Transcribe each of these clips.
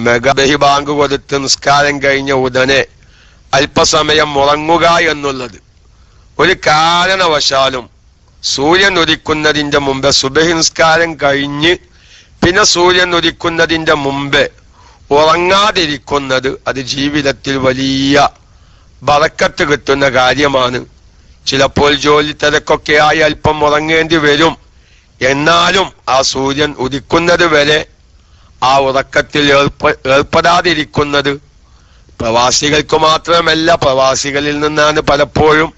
മെഗബഹി bank കൊടുത്ത് നിസ്കാരം കഴിഞ്ഞ ഉടനെ അല്പസമയം ഉറങ്ങുക എന്നുള്ളത് ഒരു കാരണവശാലും സൂര്യൻ ഉദിക്കുന്നതിന്റെ മുമ്പ് സുബഹി നിസ്കാരം കഴിഞ്ഞ് പിന്നെ സൂര്യൻ ഉദിക്കുന്നതിന്റെ മുമ്പ് ഉറങ്ങാതിരിക്കുന്നത് അത് ജീവിതത്തിൽ വലിയ ബറക്കത്ത് കിട്ടുന്ന കാര്യമാണ്. ചിലപ്പോൾ ജോലി തിരക്കൊക്കെ ആയി അല്പം ഉറങ്ങേണ്ടി വരും. എന്നാലും ആ സൂര്യൻ ഉദിക്കുന്നത് വരെ ആ ഉറക്കത്തിൽ ഏർപ്പെടാതിരിക്കുന്നത് പ്രവാസികൾക്ക് മാത്രമല്ല, പ്രവാസികളിൽ നിന്നാണ് പലപ്പോഴും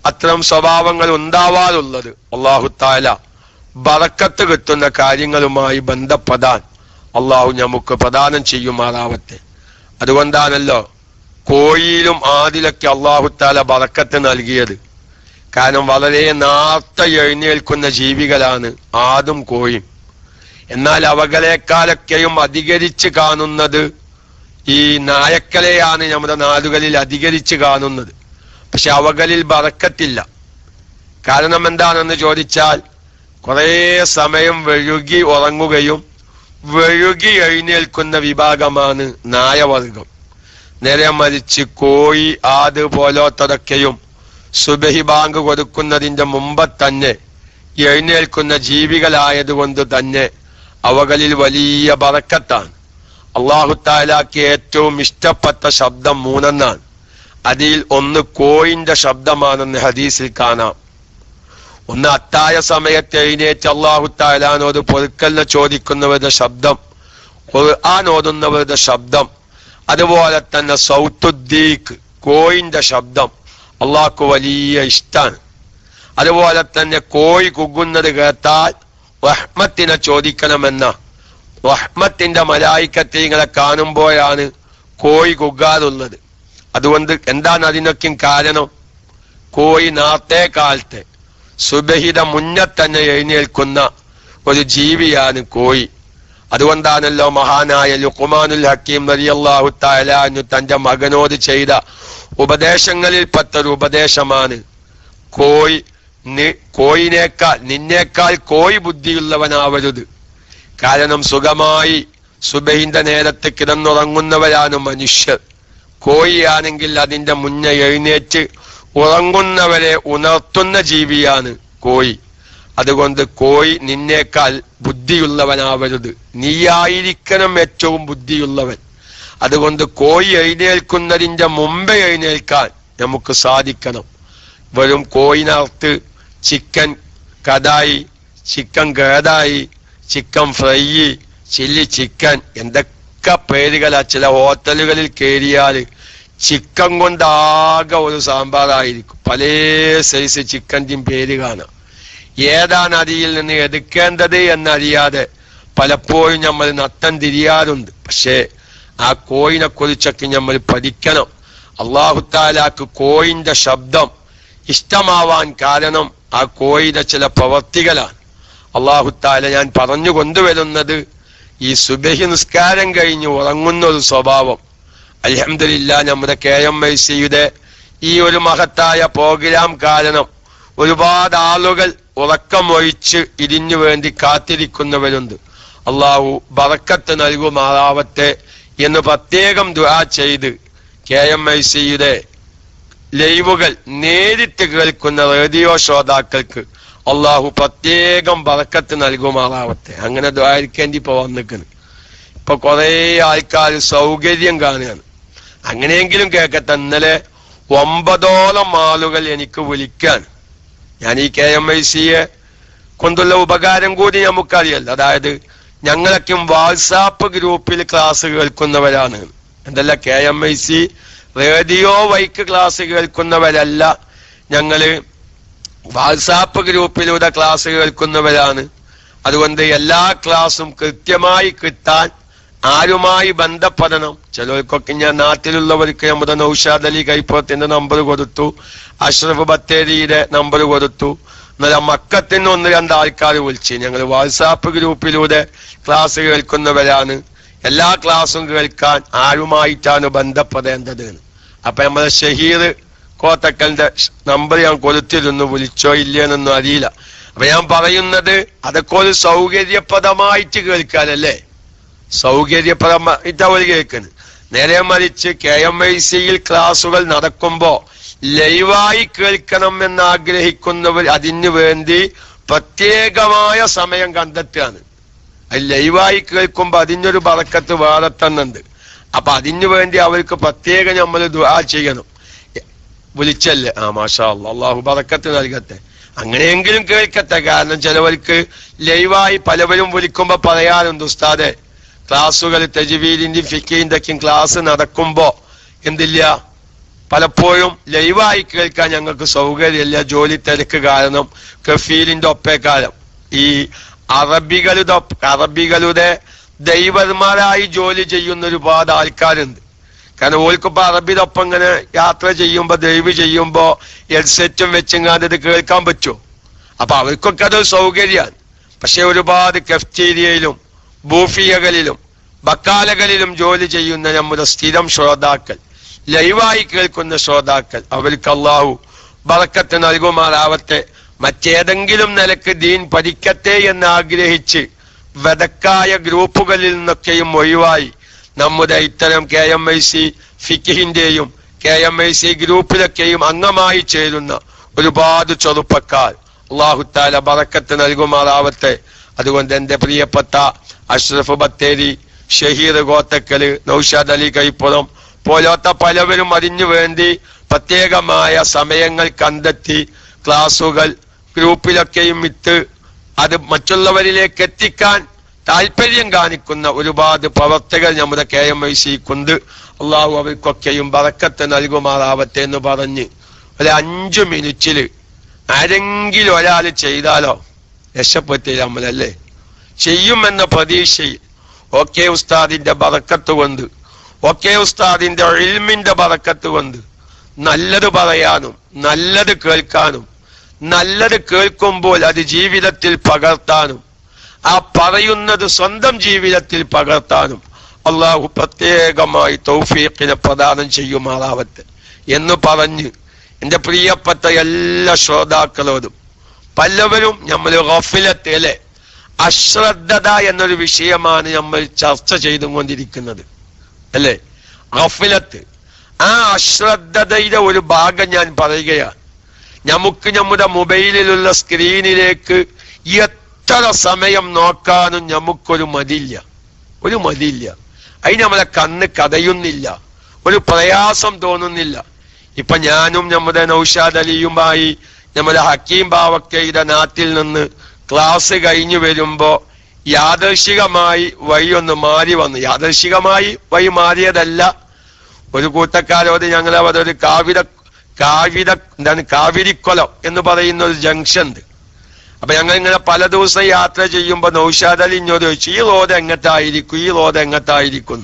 അത്തരം സ്വഭാവങ്ങൾ ഉണ്ടാവാറുള്ളത്. അല്ലാഹു തആല ബറക്കത്ത് കിട്ടുന്ന കാര്യങ്ങളുമായി ബന്ധപ്പെടാൻ അള്ളാഹു നമുക്ക് പ്രദാനം ചെയ്യുമാറാവട്ടെ. അതുകൊണ്ടാണല്ലോ കോഴിയിലും ആദിലൊക്കെ അല്ലാഹു തആല ബറക്കത്ത് നൽകിയത്. കാരണം വളരെ നേർത്ത എഴുന്നേൽക്കുന്ന ജീവികളാണ് ആദും കോഴിയും. എന്നാൽ അവകളെക്കാളൊക്കെയും അധികരിച്ച് കാണുന്നത് ഈ നായക്കളെയാണ് നമ്മുടെ നാടുകളിൽ അധികരിച്ച് കാണുന്നത്. പക്ഷെ അവകളിൽ ബറക്കത്തില്ല. കാരണം എന്താണെന്ന് ചോദിച്ചാൽ കുറേ സമയം വഴുകി ഉറങ്ങുകയും വഴുകി എഴുന്നേൽക്കുന്ന വിഭാഗമാണ് നായവർഗം. നേരെ മറിച്ച് കോഴി, ആട് പോലത്തതൊക്കെയും സുബഹി ബാങ്ക് കൊടുക്കുന്നതിന്റെ മുമ്പ് തന്നെ എഴുന്നേൽക്കുന്ന ജീവികളായതുകൊണ്ട് തന്നെ അവകളിൽ വലിയ ബറക്കത്താണ്. അല്ലാഹു തആലക്ക് ഏറ്റവും ഇഷ്ടപ്പെട്ട ശബ്ദം 3 അതിൽ ഒന്ന് കോഴിന്റെ ശബ്ദമാണെന്ന് ഹദീസിൽ കാണാം. ഒന്ന് അത്തായ സമയത്ത് എഴുന്നേറ്റ് അല്ലാഹു തആലാനോട് പൊറുക്കലിനെ ചോദിക്കുന്നവരുടെ ശബ്ദം, ഖുർആൻ ഓതുന്നവരുടെ ശബ്ദം, അതുപോലെ തന്നെ സൗത്തുദ്ദീഖ് കോഴിന്റെ ശബ്ദം അള്ളാഹ്ക്ക് വലിയ ഇഷ്ടാണ്. അതുപോലെ തന്നെ കോഴി കുകുന്നത് കേട്ടാൽ റഹ്മത്തിനെ ചോദിക്കണമെന്ന റഹ്മത്തിന്റെ മലായിക്കത്തിങ്ങളെ കാണുമ്പോഴാണ് കോഴി കുകാറുള്ളത്. അതുകൊണ്ട് എന്താണ് അതിനൊക്കെ കാരണം? കോഴി നേരത്തെ കാലത്തെ സുബഹിയുടെ മുന്നേ തന്നെ എഴുന്നേൽക്കുന്ന ഒരു ജീവിയാണ് കോഴി. അതുകൊണ്ടാണല്ലോ മഹാനായ ലുഖ്മാനുൽ ഹക്കീം റളിയല്ലാഹു തആല അൻഹു തന്റെ മകനോട് ചെയ്ത ഉപദേശങ്ങളിൽപ്പെട്ടൊരു ഉപദേശമാണ് നിന്നേക്കാൾ കോഴി ബുദ്ധിയുള്ളവനാവരുത്. കാരണം സുഖമായി സുബഹിന്റെ നേരത്ത് കിടന്നുറങ്ങുന്നവരാണ് മനുഷ്യർ. കോഴിയാണെങ്കിൽ അതിന്റെ മുന്നേ എഴുന്നേറ്റ് ഉറങ്ങുന്നവരെ ഉണർത്തുന്ന ജീവിയാണ് കോഴി. അതുകൊണ്ട് കോഴി നിന്നേക്കാൾ ബുദ്ധിയുള്ളവനാവരുത്, നീയായിരിക്കണം ഏറ്റവും ബുദ്ധിയുള്ളവൻ. അതുകൊണ്ട് കോഴി എഴുന്നേൽക്കുന്നതിന്റെ മുമ്പേ എഴുന്നേൽക്കാൻ നമുക്ക് സാധിക്കണം. വെറും കോഴിനകത്ത് ചിക്കൻ കടായി, ചിക്കൻ ഗേദായി, ചിക്കൻ ഫ്രൈ, ചില്ലി ചിക്കൻ, എന്തൊക്കെ പേരുകളാ. ചില ഹോട്ടലുകളിൽ കയറിയാൽ ചിക്കൻ കൊണ്ടാകെ ഒരു സാമ്പാറായിരിക്കും. പല സൈസ് ചിക്കൻ്റെയും പേര് കാണാം. ഏതാണ് അതിൽ നിന്ന് എടുക്കേണ്ടത് എന്നറിയാതെ പലപ്പോഴും നമ്മൾ നട്ടം തിരിയാറുണ്ട്. പക്ഷേ ആ കോഴിനെ കുറിച്ചൊക്കെ നമ്മൾ പഠിക്കണം. അല്ലാഹു തആലാക്ക് കോഴിന്റെ ശബ്ദം ഇഷ്ടമാവാൻ കാരണം ആ കോഴിയുടെ ചില പ്രവർത്തികളാണ്. അല്ലാഹു തആല ഞാൻ പറഞ്ഞു കൊണ്ടുവരുന്നത് ഈ സുബഹി നിസ്കാരം കഴിഞ്ഞ് ഉറങ്ങുന്ന ഒരു സ്വഭാവം. അൽഹംദുലില്ലാ നമ്മുടെ KMIC-യുടെ ഈ ഒരു മഹത്തായ പ്രോഗ്രാം കാരണം ഒരുപാട് ആളുകൾ ഉറക്കമൊഴിച്ച് ഇതിനു വേണ്ടി കാത്തിരിക്കുന്നവരുണ്ട്. അള്ളാഹു ബറക്കത്ത് നൽകുമാറാവട്ടെ എന്ന് പ്രത്യേകം ദുആ ചെയ്ത് KMIC-യുടെ ലൈവുകൾ നേരിട്ട് കേൾക്കുന്ന റേഡിയോ ശ്രോതാക്കൾക്ക് അള്ളാഹു പ്രത്യേകം ബറക്കത്ത് നൽകുമാറാവട്ടെ. അങ്ങനെ ദ്വാരിക്കേണ്ടി ഇപ്പൊ വന്നിക്കുന്നു. ഇപ്പൊ കുറെ ആൾക്കാർ സൗകര്യം കാണുകയാണ്. അങ്ങനെയെങ്കിലും കേൾക്കട്ടെ. ഇന്നലെ 9ഓളം ആളുകൾ എനിക്ക് വിളിക്കാൻ. ഞാൻ ഈ KMIC-യെ കൊണ്ടുള്ള ഉപകാരം കൂടി നമുക്കറിയല്ലോ. അതായത് ഞങ്ങളൊക്കെ വാട്സാപ്പ് ഗ്രൂപ്പിൽ ക്ലാസ് കേൾക്കുന്നവരാണ്. എന്തല്ല KMIC റേഡിയോ വൈക്ക് ക്ലാസ് കേൾക്കുന്നവരല്ല, ഞങ്ങള് വാട്സാപ്പ് ഗ്രൂപ്പിലൂടെ ക്ലാസ് കേൾക്കുന്നവരാണ്. അതുകൊണ്ട് എല്ലാ ക്ലാസും കൃത്യമായി കിട്ടാൻ ആരുമായി ബന്ധപ്പെടണം. ചിലർക്കൊക്കെ ഞാൻ നാട്ടിലുള്ളവർക്ക് നമ്മുടെ നൗഷാദ് അലി കൈപ്പത്തിന്റെ നമ്പർ കൊടുത്തു, അഷ്റഫ് ബത്തേരിയുടെ നമ്പർ കൊടുത്തു. എന്നാൽ മക്കത്തിന് 1-2 ആൾക്കാർ വിളിച്ച്. ഞങ്ങൾ വാട്സാപ്പ് ഗ്രൂപ്പിലൂടെ ക്ലാസ് കേൾക്കുന്നവരാണ്. എല്ലാ ക്ലാസ്സും കേൾക്കാൻ ആരുമായിട്ടാണ് ബന്ധപ്പെടേണ്ടത്. അപ്പൊ നമ്മളെ ഷഹീർ കോത്തക്കലിന്റെ നമ്പർ ഞാൻ കൊടുത്തിരുന്നു, വിളിച്ചോ ഇല്ലയെന്നൊന്നും അറിയില്ല. അപ്പൊ ഞാൻ പറയുന്നത് അതൊക്കെ ഒരു സൗകര്യപ്രദമായിട്ട് കേൾക്കാനല്ലേ. സൗകര്യപരമായിട്ട് അവർ കേൾക്കുന്നത്. നേരെ മറിച്ച് KMIC-യിൽ ക്ലാസുകൾ നടക്കുമ്പോ ലൈവായി കേൾക്കണം എന്നാഗ്രഹിക്കുന്നവർ അതിനു വേണ്ടി പ്രത്യേകമായ സമയം കണ്ടെത്തുകയാണ്. അത് ലൈവായി കേൾക്കുമ്പോ അതിനൊരു ബറക്കത്ത് വേറെ തന്നെ ഉണ്ട്. അപ്പൊ അതിനു വേണ്ടി അവർക്ക് പ്രത്യേകം നമ്മൾ ദുആ ചെയ്യണം. വിളിച്ചല്ലേ, മാഷാ അല്ലാഹ്, അല്ലാഹു ബറക്കത്ത് നൽകട്ടെ, അങ്ങനെയെങ്കിലും കേൾക്കട്ടെ. കാരണം ചിലവർക്ക് ലൈവായി പലവരും വിളിക്കുമ്പോ പറയാറുണ്ട്, ഉസ്താദെ ക്ലാസ്സുകൾ തജ്വീദിന്റെയും ഫിഖിന്റെയും ക്ലാസ് നടക്കുമ്പോ എന്തില്ല, പലപ്പോഴും ലൈവായി കേൾക്കാൻ ഞങ്ങൾക്ക് സൗകര്യമില്ല, ജോലി തിരക്ക് കാരണം, കഫീലിന്റെ ഒപ്പേക്കാലം. ഈ അറബികളുടെ ദൈവന്മാരായി ജോലി ചെയ്യുന്ന ഒരുപാട് ആൾക്കാരുണ്ട്. കാരണം ഓൽക്കിപ്പോ അറബിയുടെ ഒപ്പം ഇങ്ങനെ യാത്ര ചെയ്യുമ്പോ ദൈവ് ചെയ്യുമ്പോ ഹെഡ്സെറ്റും വെച്ചെങ്ങാണ്ട് ഇത് കേൾക്കാൻ പറ്റുമോ? അപ്പൊ അവർക്കൊക്കെ അതൊരു സൗകര്യമാണ്. പക്ഷെ ഒരുപാട് കഫ്റ്റീരിയയിലും ബൂഫിയകളിലും ബക്കാലകളിലും ജോലി ചെയ്യുന്ന നമ്മുടെ സ്ഥിരം ശ്രോതാക്കൾ, ലൈവായി കേൾക്കുന്ന ശ്രോതാക്കൾ, അവർക്ക് അല്ലാഹു ബറക്കത്ത് നൽകുമാറാവട്ടെ. മറ്റേതെങ്കിലും നിലക്ക് ദീൻ പഠിക്കട്ടെ എന്ന് ആഗ്രഹിച്ച് വദക്കായ ഗ്രൂപ്പുകളിൽ നിന്നൊക്കെയും ഒഴിവായി നമ്മുടെ ഇത്തരം KMIC ഫിഖിന്റെയും KMIC ഗ്രൂപ്പിലൊക്കെയും അംഗമായി ചേരുന്ന ഒരുപാട് ചെറുപ്പക്കാർ അല്ലാഹു തആല ബറക്കത്ത് നൽകുമാറാവട്ടെ. അതുകൊണ്ട് എന്റെ പ്രിയപ്പെട്ട അഷ്റഫ് ബത്തേരി, ഷഹീർ ഗോത്തക്കല്, നൗഷാദ് അലി കൈപ്പുറം പോലത്തെ പലവരും അതിനു വേണ്ടി പ്രത്യേകമായ സമയങ്ങൾ കണ്ടെത്തി ക്ലാസുകൾ ഗ്രൂപ്പിലൊക്കെയും ഇട്ട് അത് മറ്റുള്ളവരിലേക്ക് എത്തിക്കാൻ താല്പര്യം കാണിക്കുന്ന ഒരുപാട് പ്രവർത്തകർ നമ്മുടെ KMIC-ക്കുണ്ട്. അള്ളാഹു അവർക്കൊക്കെയും ബറക്കത്ത് നൽകുമാറാവട്ടെ എന്ന് പറഞ്ഞ് ഒരു 5 മിനിറ്റില് ആരെങ്കിലും ഒരാൾ ചെയ്താലോ രക്ഷപ്പെട്ടില്ല നമ്മളല്ലേ, ചെയ്യുമെന്ന പ്രതീക്ഷയിൽ ഉസ്താദിന്റെ ബറക്കത്ത് കൊണ്ട്, ഉസ്താദിന്റെ ഇൽമിന്റെ ബറക്കത്ത് കൊണ്ട് നല്ലത് പറയാനും നല്ലത് കേൾക്കാനും, നല്ലത് കേൾക്കുമ്പോൾ അത് ജീവിതത്തിൽ പകർത്താനും, ആ പറയുന്നത് സ്വന്തം ജീവിതത്തിൽ പകർത്താനും അള്ളാഹു പ്രത്യേകമായി തൗഫീഖിനെ പ്രദാനം ചെയ്യുമാറാവട്ടെ എന്ന് പറഞ്ഞ് എന്റെ പ്രിയപ്പെട്ട എല്ലാ ശ്രോതാക്കളോടും, പലവരും നമ്മൾ ഗഫലത്ത് അല്ലെ, അശ്രദ്ധത എന്നൊരു വിഷയമാണ് നമ്മൾ ചർച്ച ചെയ്തുകൊണ്ടിരിക്കുന്നത് അല്ലെ, ഗഫലത്ത്. ആ അശ്രദ്ധതയുടെ ഒരു ഭാഗം ഞാൻ പറയുകയാണ്. നമുക്ക് നമ്മുടെ മൊബൈലിലുള്ള സ്ക്രീനിലേക്ക് എത്ര സമയം നോക്കാനും നമുക്കൊരു മതിയില്ല. അതിന് നമ്മളെ കണ്ണ് കതയുന്നില്ല, ഒരു പ്രയാസം തോന്നുന്നില്ല. ഇപ്പൊ ഞാനും നമ്മുടെ നൗഷാദ് അലിയുമായി നമ്മുടെ ഹക്കീം ബാവക്കയുടെ നാട്ടിൽ നിന്ന് ക്ലാസ് കഴിഞ്ഞു വരുമ്പോ യാദർശികമായി വഴി ഒന്ന് മാറി വന്നു. യാദർശികമായി വഴി മാറിയതല്ല, ഒരു കൂട്ടക്കാരോട് ഞങ്ങൾ അവിടെ ഒരു കാവിരിക്കൊലം എന്ന് പറയുന്ന ഒരു ജംഗ്ഷൻ ഉണ്ട്. അപ്പൊ ഞങ്ങൾ ഇങ്ങനെ പല ദിവസം യാത്ര ചെയ്യുമ്പോ നൗഷാദ് അലി ഇങ്ങോട്ട് ചോദിച്ചു, ഈ റോഡ് എങ്ങട്ടായിരിക്കും.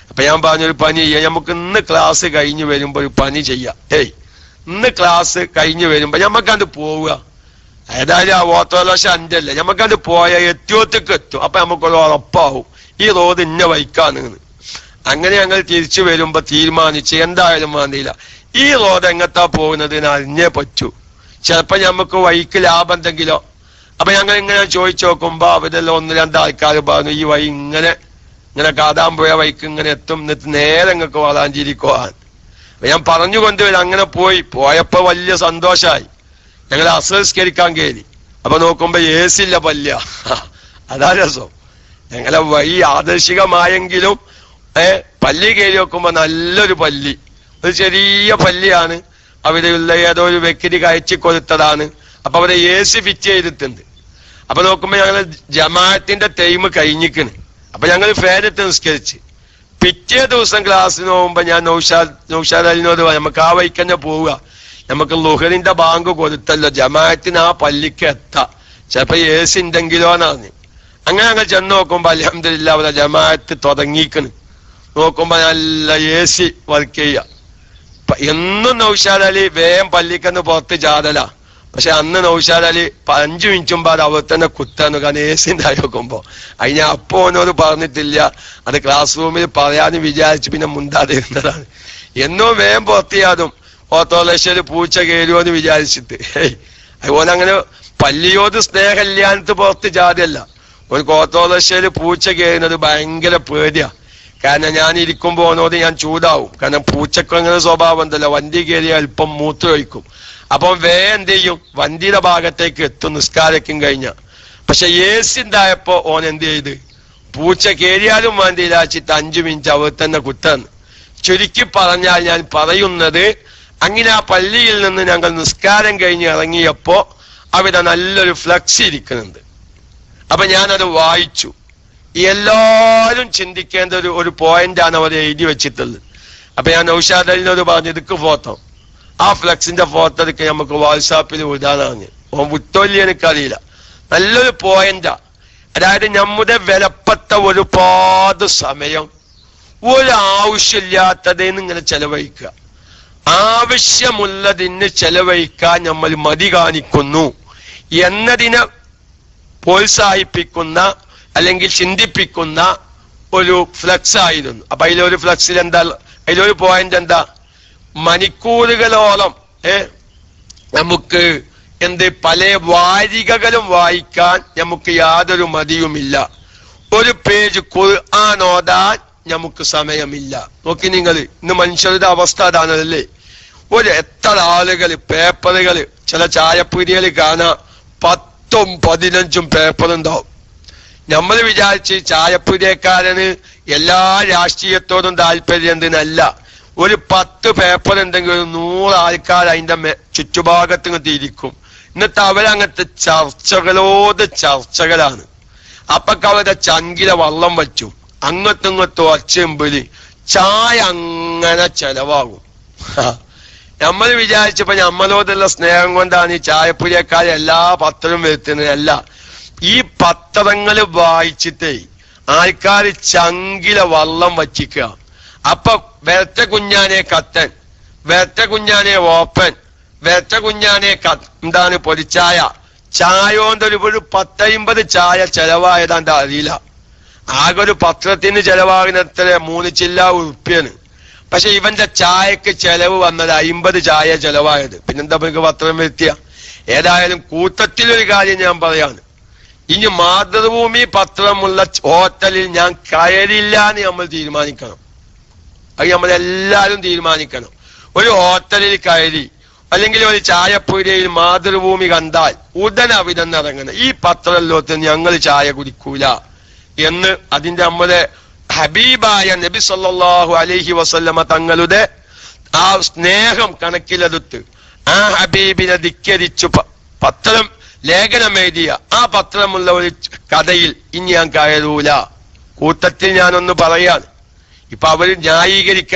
അപ്പൊ ഞാൻ പറഞ്ഞൊരു പണി ചെയ്യാം, നമുക്ക് ഇന്ന് ക്ലാസ് കഴിഞ്ഞു വരുമ്പോ ഒരു പണി ചെയ്യാം. ഇന്ന് ക്ലാസ് കഴിഞ്ഞു വരുമ്പോ ഞമ്മക്കത് പോവുക, ഏതായാലും ആ ഓട്ടോലക്ഷ അഞ്ചല്ലേ, ഞമ്മക്കത് പോയ എത്തിയോത്തേക്ക് എത്തും. അപ്പൊ നമുക്കൊരു ഉറപ്പാവും ഈ റോഡ് ഇന്ന വൈക്കാന്ന്. അങ്ങനെ ഞങ്ങൾ തിരിച്ചു വരുമ്പോ തീരുമാനിച്ച് എന്തായാലും വേണ്ടിയില്ല, ഈ റോഡ് എങ്ങത്താ പോകുന്നതിന് അറിഞ്ഞേ പറ്റൂ, ചിലപ്പോ ഞമ്മക്ക് വഴിക്ക് ലാഭം എന്തെങ്കിലോ. അപ്പൊ ഞങ്ങൾ ഇങ്ങനെ ചോദിച്ചു നോക്കുമ്പോ അവരെല്ലാം 1-2 ആൾക്കാർ പറഞ്ഞു, ഈ വഴി ഇങ്ങനെ കാതാമ്പുഴ വഴിക്ക് ഇങ്ങനെ എത്തും, എന്നിട്ട് നേരെ നിങ്ങൾക്ക് വളാഞ്ചേരിക്കോവാൻ. അപ്പൊ ഞാൻ പറഞ്ഞു കൊണ്ടുവരും. അങ്ങനെ പോയപ്പോ വലിയ സന്തോഷമായി. ഞങ്ങൾ അസംസ്കരിക്കാൻ കയറി. അപ്പൊ നോക്കുമ്പോ AC ഇല്ല, പല്ല. അതാ രസം. ഞങ്ങളെ വഴി ആദർശികമായെങ്കിലും പല്ലി കയറി നോക്കുമ്പോ നല്ലൊരു പല്ലി, ഒരു ചെറിയ പല്ലിയാണ്. അവിടെയുള്ള ഏതോ ഒരു വ്യക്തി കയറ്റി കൊടുത്തതാണ്. അപ്പൊ അവിടെ AC ഫിറ്റ് ചെയ്തിട്ടുണ്ട്. അപ്പൊ നോക്കുമ്പോ ഞങ്ങള് ജമാഅത്തിന്റെ ടൈം കഴിഞ്ഞിക്കണ്. അപ്പൊ ഞങ്ങൾ ഫാനിട്ട് നിസ്കരിച്ച് പിറ്റേ ദിവസം ക്ലാസ്സിന് പോകുമ്പോ ഞാൻ നൗഷാദ് അലിനോട് നമുക്ക് ആ വഴിക്ക് തന്നെ പോവുക, നമുക്ക് ലുഹറിന്റെ ബാങ്ക് കൊടുത്തല്ലോ, ജമാഅത്തിന് ആ പള്ളിക്ക് എത്താം, ചിലപ്പോ AC ഉണ്ടെങ്കിലോന്നാണ്. അങ്ങനെ ഞങ്ങൾ ചെന്ന് നോക്കുമ്പോ അൽഹംദുലില്ലാഹ് അവിടെ ജമാഅത്ത് തുടങ്ങിക്കണ്. നോക്കുമ്പോ നല്ല AC വർക്ക് ചെയ്യാ. എന്നും നൗഷാദ് അലി വേഗം പള്ളിക്കന്ന് പുറത്ത് ചാടല. പക്ഷെ അന്ന് നൗഷാദ് അലി 5 മിനിറ്റും പാട് അവർ തന്നെ കുത്താന്ന്, കാരണം AC ഉണ്ടായി നോക്കുമ്പോ. അതിന് അപ്പോ ഓനോട് പറഞ്ഞിട്ടില്ല, അത് ക്ലാസ് റൂമിൽ പറയാന്ന് വിചാരിച്ച് പിന്നെ മുണ്ടാതിരുന്നതാണ്. എന്നോ വേഗം പുറത്ത് ചാടും, ഓട്ടോലക്ഷയിൽ പൂച്ച കയറുമോ എന്ന് വിചാരിച്ചിട്ട്. അതുപോലെ അങ്ങനെ പള്ളിയോട് സ്നേഹമില്ലാത്ത പുറത്ത് ചാടല്ല, ഒരു ഓട്ടോറിക്ഷയിൽ പൂച്ച കയറുന്നത് ഭയങ്കര പേടിയാ. കാരണം ഞാൻ ഇരിക്കുമ്പോ ഓനോട് ഞാൻ ചൂടാവും. കാരണം പൂച്ചക്ക് അങ്ങനെ സ്വഭാവം ഉണ്ടല്ലോ, വണ്ടി കയറി അല്പം മൂത്ത് കഴിക്കും. അപ്പം എന്ത് ചെയ്യും, വണ്ടിയുടെ ഭാഗത്തേക്ക് എത്തും നിസ്കാരക്കും കഴിഞ്ഞ. പക്ഷെ AC ഉണ്ടായപ്പോ ഓൻ എന്ത് ചെയ്ത്, പൂച്ച കയറിയാലും വണ്ടിയിലാച്ചിട്ട് 5 മിനിറ്റ് അവർ തന്നെ കുത്താന്ന്. ചുരുക്കി പറഞ്ഞാൽ ഞാൻ പറയുന്നത്, അങ്ങനെ ആ പള്ളിയിൽ നിന്ന് ഞങ്ങൾ നിസ്കാരം കഴിഞ്ഞ് ഇറങ്ങിയപ്പോ അവിടെ നല്ലൊരു ഫ്ലക്സ് ഇരിക്കുന്നുണ്ട്. അപ്പൊ ഞാനത് വായിച്ചു. എല്ലാരും ചിന്തിക്കേണ്ട ഒരു പോയിന്റാണ് അവർ എഴുതി വെച്ചിട്ടുള്ളത്. അപ്പൊ ഞാൻ നൗഷാദ് അലിനോട് പറഞ്ഞു, ഇതൊക്കെ ഫോട്ടോ, ആ ഫ്ലക്സിന്റെ ഫോട്ടോ എടുക്കുക നമുക്ക് വാട്സാപ്പിൽ വിടാനാണ്. ഓൻ വിട്ടോല്ലി എനിക്കറിയില്ല. നല്ലൊരു പോയിന്റാ. അതായത് നമ്മുടെ വിലപ്പെട്ട ഒരുപാട് സമയം ഒരാവശ്യമില്ലാത്തതിന് ഇങ്ങനെ ചെലവഴിക്കുക, ആവശ്യമുള്ളതിന് ചെലവഴിക്കാൻ നമ്മൾ മടി കാണിക്കുന്നു എന്നതിനെ പ്രോത്സാഹിപ്പിക്കുന്ന അല്ലെങ്കിൽ ചിന്തിപ്പിക്കുന്ന ഒരു ഫ്ലക്സ് ആയിരുന്നു. അപ്പൊ അതിലൊരു ഫ്ലക്സിൽ എന്താ, അതിലൊരു പോയിന്റ് എന്താ, മണിക്കൂറുകളോളം നമുക്ക് പല വാരികകളും വായിക്കാൻ നമുക്ക് യാതൊരു മടിയുമില്ല. ഒരു പേജ് ഖുർആൻ ഓതാൻ നമുക്ക് സമയമില്ല. നോക്കി നിങ്ങൾ, ഇന്ന് മനുഷ്യരുടെ അവസ്ഥ അതാണല്ലേ. എത്ര ആളുകൾ പേപ്പറുകൾ, ചില ചായപ്പീടികൾ കാണാം 10ഉം 15ഉം പേപ്പർ ഉണ്ടാവും. നമ്മൾ വിചാരിച്ച് ചായപ്പീടിയക്കാരന് എല്ലാ രാഷ്ട്രീയത്തോടും താല്പര്യം എന്തിനല്ല. ഒരു 10 പേപ്പർ ഉണ്ടെങ്കിൽ ഒരു 100 ആൾക്കാർ അതിന്റെ ചുറ്റുഭാഗത്ത് ഇങ്ങോട്ട് ഇരിക്കും. എന്നിട്ട് അവരങ്ങനത്തെ ചർച്ചകളാണ്. അപ്പൊക്കെ അവരുടെ ചങ്കില വള്ളം വച്ചു, അങ്ങോട്ടും ഇങ്ങോട്ടും ഒച്ചെമ്പില് ചായ അങ്ങനെ ചെലവാകും. നമ്മൾ വിചാരിച്ചപ്പോ നമ്മളോടുള്ള സ്നേഹം കൊണ്ടാണ് ഈ ചായപ്പുരിയക്കാരെ എല്ലാ പത്രവും വരുത്തുന്നത്. അല്ല, ഈ പത്രങ്ങൾ വായിച്ചിട്ടേ ആൾക്കാർ ചങ്കില വള്ളം വച്ചിക്കുക. അപ്പൊ വെരറ്റ കുഞ്ഞാനെ കത്തൻ, വെരറ്റ കുഞ്ഞാനെ ഓപ്പൻ, വെരറ്റ കുഞ്ഞാനെ എന്താണ് പൊരിച്ചായ, ചായോന്റെ ഒരു 10-50 ചായ ചെലവായതാണ്ട് അറിയില്ല. ആകെ ഒരു പത്രത്തിന് ചെലവാകുന്ന എത്ര 3 ചില്ല ഉറുപ്പ്യാണ്. പക്ഷെ ഇവന്റെ ചായക്ക് ചെലവ് വന്നത് 50 ചായ ചെലവായത്. പിന്നെന്താ നമുക്ക് പത്രം വരുത്തിയ. ഏതായാലും കൂട്ടത്തിലൊരു കാര്യം ഞാൻ പറയാണ്, ഇനി മാതൃഭൂമി പത്രമുള്ള ഹോട്ടലിൽ ഞാൻ കയറില്ല എന്ന് നമ്മൾ തീരുമാനിക്കണം. അത് നമ്മളെല്ലാരും തീരുമാനിക്കണം. ഒരു ഹോട്ടലിൽ കയറി അല്ലെങ്കിൽ ഒരു ചായപ്പുരയിൽ മാതൃഭൂമി കണ്ടാൽ ഉടൻ അവിടെ നിന്ന് ഇറങ്ങണം. ഈ പത്രത്തിലോട്ട് ഞങ്ങൾ ചായ കുടിക്കൂല എന്ന് അതിന്റെ നമ്മുടെ ഹബീബായ നബി സല്ലല്ലാഹു അലൈഹി വസല്ലമ തങ്ങളുടെ ആ സ്നേഹം കണക്കിലെടുത്ത് ആ ഹബീബിനെ ധിക്കരിച്ചു പത്രം ലേഖനം എഴുതിയ ആ പത്രമുള്ള ഒരു കഥയിൽ ഇനി ഞാൻ കയറൂല. കൂട്ടത്തിൽ ഞാനൊന്ന് പറയാണ്. ഇപ്പൊ അവര് ന്യായീകരിക്ക,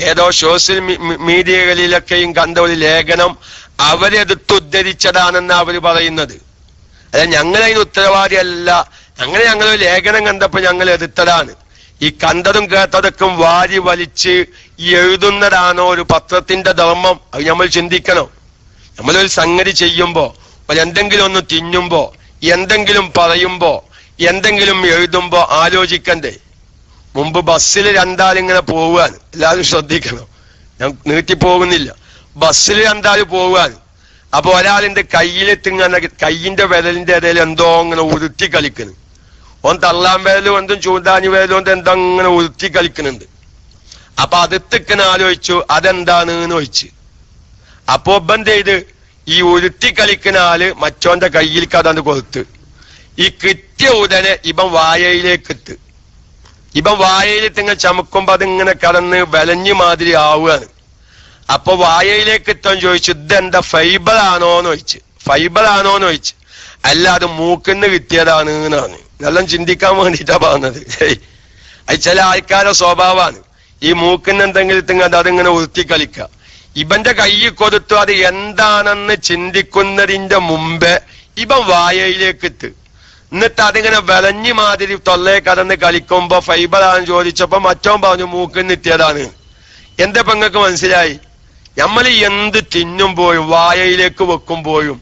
ഏതോ സോഷ്യൽ മീഡിയകളിലൊക്കെയും കണ്ട ഒരു ലേഖനം അവരെടുത്ത് ഉദ്ധരിച്ചതാണെന്ന് അവര് പറയുന്നത്. അല്ല, ഞങ്ങളതിന് ഉത്തരവാദിയല്ല. ഞങ്ങളൊരു ലേഖനം കണ്ടപ്പോ ഞങ്ങൾ എടുത്തതാണ്. ഈ കണ്ടതും കേട്ടതൊക്കെ വാരി വലിച്ച് എഴുതുന്നതാണോ ഒരു പത്രത്തിന്റെ ധർമ്മം? അത് നമ്മൾ ചിന്തിക്കണം. നമ്മളൊരു സംഗതി ചെയ്യുമ്പോ, എന്തെങ്കിലും ഒന്ന് തിന്നുമ്പോ, എന്തെങ്കിലും പറയുമ്പോ, എന്തെങ്കിലും എഴുതുമ്പോ ആലോചിക്കണ്ടേ? മുമ്പ് ബസ്സിൽ 2 ആളിങ്ങനെ പോവാൻ, എല്ലാവരും ശ്രദ്ധിക്കണം, ഞാൻ നീട്ടിപ്പോകുന്നില്ല. ബസ്സിൽ 2 ആള് പോവാൻ. അപ്പൊ ഒരാളിന്റെ കയ്യിലെത്തിങ്ങനെ കയ്യിന്റെ വിരലിന്റെ ഇടയിൽ എന്തോ അങ്ങനെ ഉരുട്ടി കളിക്കുന്നു. ഓൻ തള്ളാൻ വിരലും എന്തും ചൂണ്ടാഞ്ഞു വിരലും എന്തോ അങ്ങനെ ഉരുട്ടി കളിക്കുന്നുണ്ട്. അപ്പൊ അടുത്തിങ്ങനെ ആലോചിച്ചു അതെന്താണ് എന്ന് ചോദിച്ചു. അപ്പൊ എന്ത് ചെയ്ത് ഈ ഉരുട്ടി കളിക്കുന്ന ആള് മറ്റോന്റെ കയ്യിലേക്ക് അതാണ് കൊടുത്ത്. ഈ കിട്ടിയ ഉടനെ ഇവൻ വായയിലേക്ക് എത്ത്. ഇവൻ വായയിൽ തിങ്ങ ചമക്കുമ്പോ അതിങ്ങനെ കടന്ന് വലഞ്ഞു മാതിരി ആവുകയാണ്. അപ്പൊ വായയിലേക്ക് എത്താൻ ചോദിച്ചു, ഇതെന്താ ഫൈബർ ആണോന്ന് ചോദിച്ചു. ഫൈബർ ആണോന്ന് ചോദിച്ചു. അല്ല, അത് മൂക്കിന്ന് കിട്ടിയതാണ് എന്നാണ്. നല്ല ചിന്തിക്കാൻ വേണ്ടിയിട്ടാ പറഞ്ഞത്. അത് ചില ആൾക്കാരുടെ സ്വഭാവമാണ്. ഈ മൂക്കിന് എന്തെങ്കിലും തിങ്ങ അതിങ്ങനെ ഉരുത്തി കളിക്കുക. ഇവന്റെ കയ്യിൽ കൊടുത്തു അത് എന്താണെന്ന് ചിന്തിക്കുന്നതിന്റെ മുമ്പേ ഇവൻ വായയിലേക്ക് എത്ത്. എന്നിട്ട് അതിങ്ങനെ വിളഞ്ഞു മാതിരി തൊള്ളേ കടന്ന് കളിക്കുമ്പോ ഫൈബറാണെന്ന് ചോദിച്ചപ്പോ മറ്റോൻ പറഞ്ഞു മൂക്കിന് എത്തിയതാണ്. എന്താ പെങ്ങൾക്ക് മനസ്സിലായി? നമ്മൾ എന്ത് തിന്നുമ്പോഴും വായയിലേക്ക് വെക്കുമ്പോഴും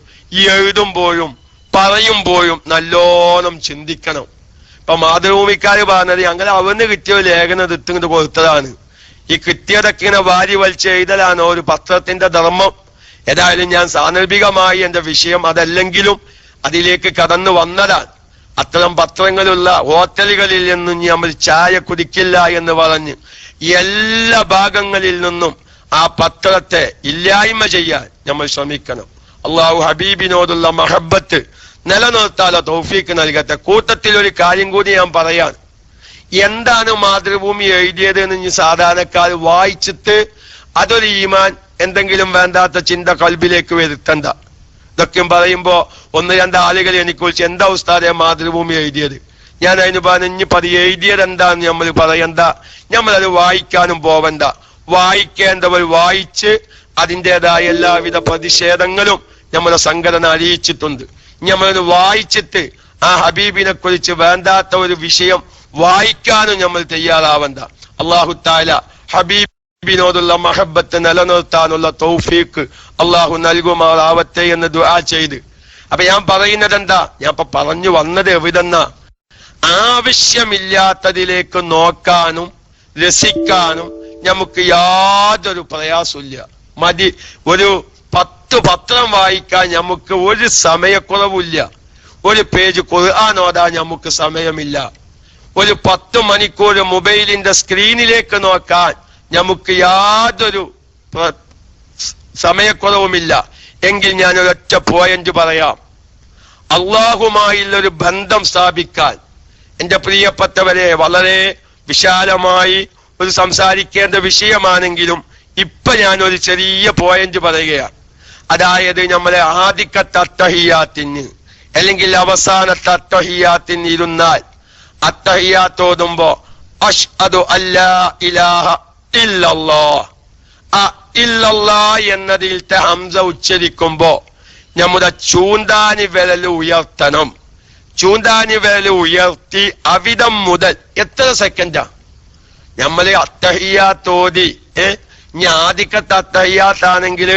എഴുതുമ്പോഴും പറയുമ്പോഴും നല്ലോണം ചിന്തിക്കണം. ഇപ്പൊ മാതൃഭൂമിക്കാര് പറഞ്ഞത് ഞങ്ങൾ അവന് കിട്ടിയ ലേഖനം എത്തുന്നത് കൊടുത്തതാണ്. ഈ കിട്ടിയതൊക്കെ ഇങ്ങനെ വാരി വലിച്ച് എഴുതലാണോ ഒരു പത്രത്തിന്റെ ധർമ്മം? ഏതായാലും ഞാൻ സാന്ദർഭികമായി എന്റെ വിഷയം അതല്ലെങ്കിലും അതിലേക്ക് കടന്നു വന്നതാണ്. അത്തരം പത്രങ്ങളുള്ള ഹോട്ടലുകളിൽ നിന്നും നമ്മൾ ചായ കുടിക്കില്ല എന്ന് പറഞ്ഞ് എല്ലാ ഭാഗങ്ങളിൽ നിന്നും ആ പത്രത്തെ ഇല്ലായ്മ ചെയ്യാൻ നമ്മൾ ശ്രമിക്കണം. അള്ളാഹു ഹബീബിനോടുള്ള മഹബത്ത് നിലനിർത്താനുള്ള തൗഫീക്ക് നൽകട്ടെ. കൂട്ടത്തിൽ ഒരു കാര്യം കൂടി ഞാൻ പറയാൻ, എന്താണ് മാതൃഭൂമി എഴുതിയത് എന്ന് സാധാരണക്കാർ വായിച്ചിട്ട് അതൊരു ഈമാൻ എന്തെങ്കിലും വേണ്ടാത്ത ചിന്ത കൽബിലേക്ക് വരുത്തണ്ട. ഇതൊക്കെ പറയുമ്പോ ഒന്ന് രണ്ട് ആളുകൾ എനിക്ക് വിളിച്ച്, എന്താ ഉസ്താദെ മാതൃഭൂമി എഴുതിയത്? ഞാൻ അതിന് പറഞ്ഞ് പതി എഴുതിയത് എന്താന്ന് നമ്മൾ പറയണ്ട, നമ്മളത് വായിക്കാനും പോവണ്ട. വായിക്കേണ്ടവർ വായിച്ച് അതിൻ്റെതായ എല്ലാവിധ പ്രതിഷേധങ്ങളും നമ്മളെ സംഘടന അറിയിച്ചിട്ടുണ്ട്. നമ്മളത് വായിച്ചിട്ട് ആ ഹബീബിനെ കുറിച്ച് വേണ്ടാത്ത ഒരു വിഷയം വായിക്കാനും നമ്മൾ തയ്യാറാവണ്ട. അല്ലാഹു തആല ഹബീബിനോടുള്ള മഹബത്ത് നിലനിർത്താനുള്ള തൗഫീക്ക് അള്ളാഹു നൽകുമാറാവട്ടെ എന്ന് ദുആ ചെയ്ത്, അപ്പൊ ഞാൻ പറയുന്നത് എന്താ, ഞാൻ ഇപ്പൊ പറഞ്ഞു വന്നത് എവിടെന്നാ, ആവശ്യമില്ലാത്തതിലേക്ക് നോക്കാനും രസിക്കാനും നമുക്ക് യാതൊരു പ്രയാസമില്ല. മതി, ഒരു 10 പത്രം വായിക്കാൻ നമുക്ക് ഒരു സമയക്കുറവില്ല. ഒരു പേജ് ഖുർആൻ ഓതാൻ നമുക്ക് സമയമില്ല. ഒരു 10 മണിക്കൂർ മൊബൈലിന്റെ സ്ക്രീനിലേക്ക് നോക്കാൻ നമുക്ക് യാതൊരു സമയക്കുറവുമില്ല. എങ്കിൽ ഞാൻ ഒരൊറ്റ പോയിന്റ് പറയാം. അള്ളാഹുമായുള്ളൊരു ബന്ധം സ്ഥാപിക്കാൻ എന്റെ പ്രിയപ്പെട്ടവരെ വളരെ വിശാലമായി ഒരു സംസാരിക്കേണ്ട വിഷയമാണെങ്കിലും ഇപ്പൊ ഞാനൊരു ചെറിയ പോയിന്റ് പറയുകയാണ്. അതായത് നമ്മളെ ആദ്യത്തെ അത്തഹിയ്യാത്തിന് അല്ലെങ്കിൽ അവസാനത്തെ അത്തഹിയ്യാത്തിന് ഇരുന്നാൽ അത്തഹിയ്യാത്തോതുമ്പോ അഷ്ഹദു അല്ലാ ഇലാഹ ഇല്ലല്ലാഹ്, ആ ഇല്ലല്ലാഹ് എന്നതിലത്തെ ഹംസ ഉച്ചരിക്കുമ്പോ നമ്മുടെ ചൂണ്ടാനി വിരൽ ഉയർത്തണം. ചൂണ്ടാനി വിരൽ ഉയർത്തി അവിധം മുതൽ എത്ര സെക്കൻഡാ നമ്മള് അത്തഹിയ്യാത്തോതി ഇനി ആദ്യത്തെ അത്തഹിയ്യാത്താണെങ്കിൽ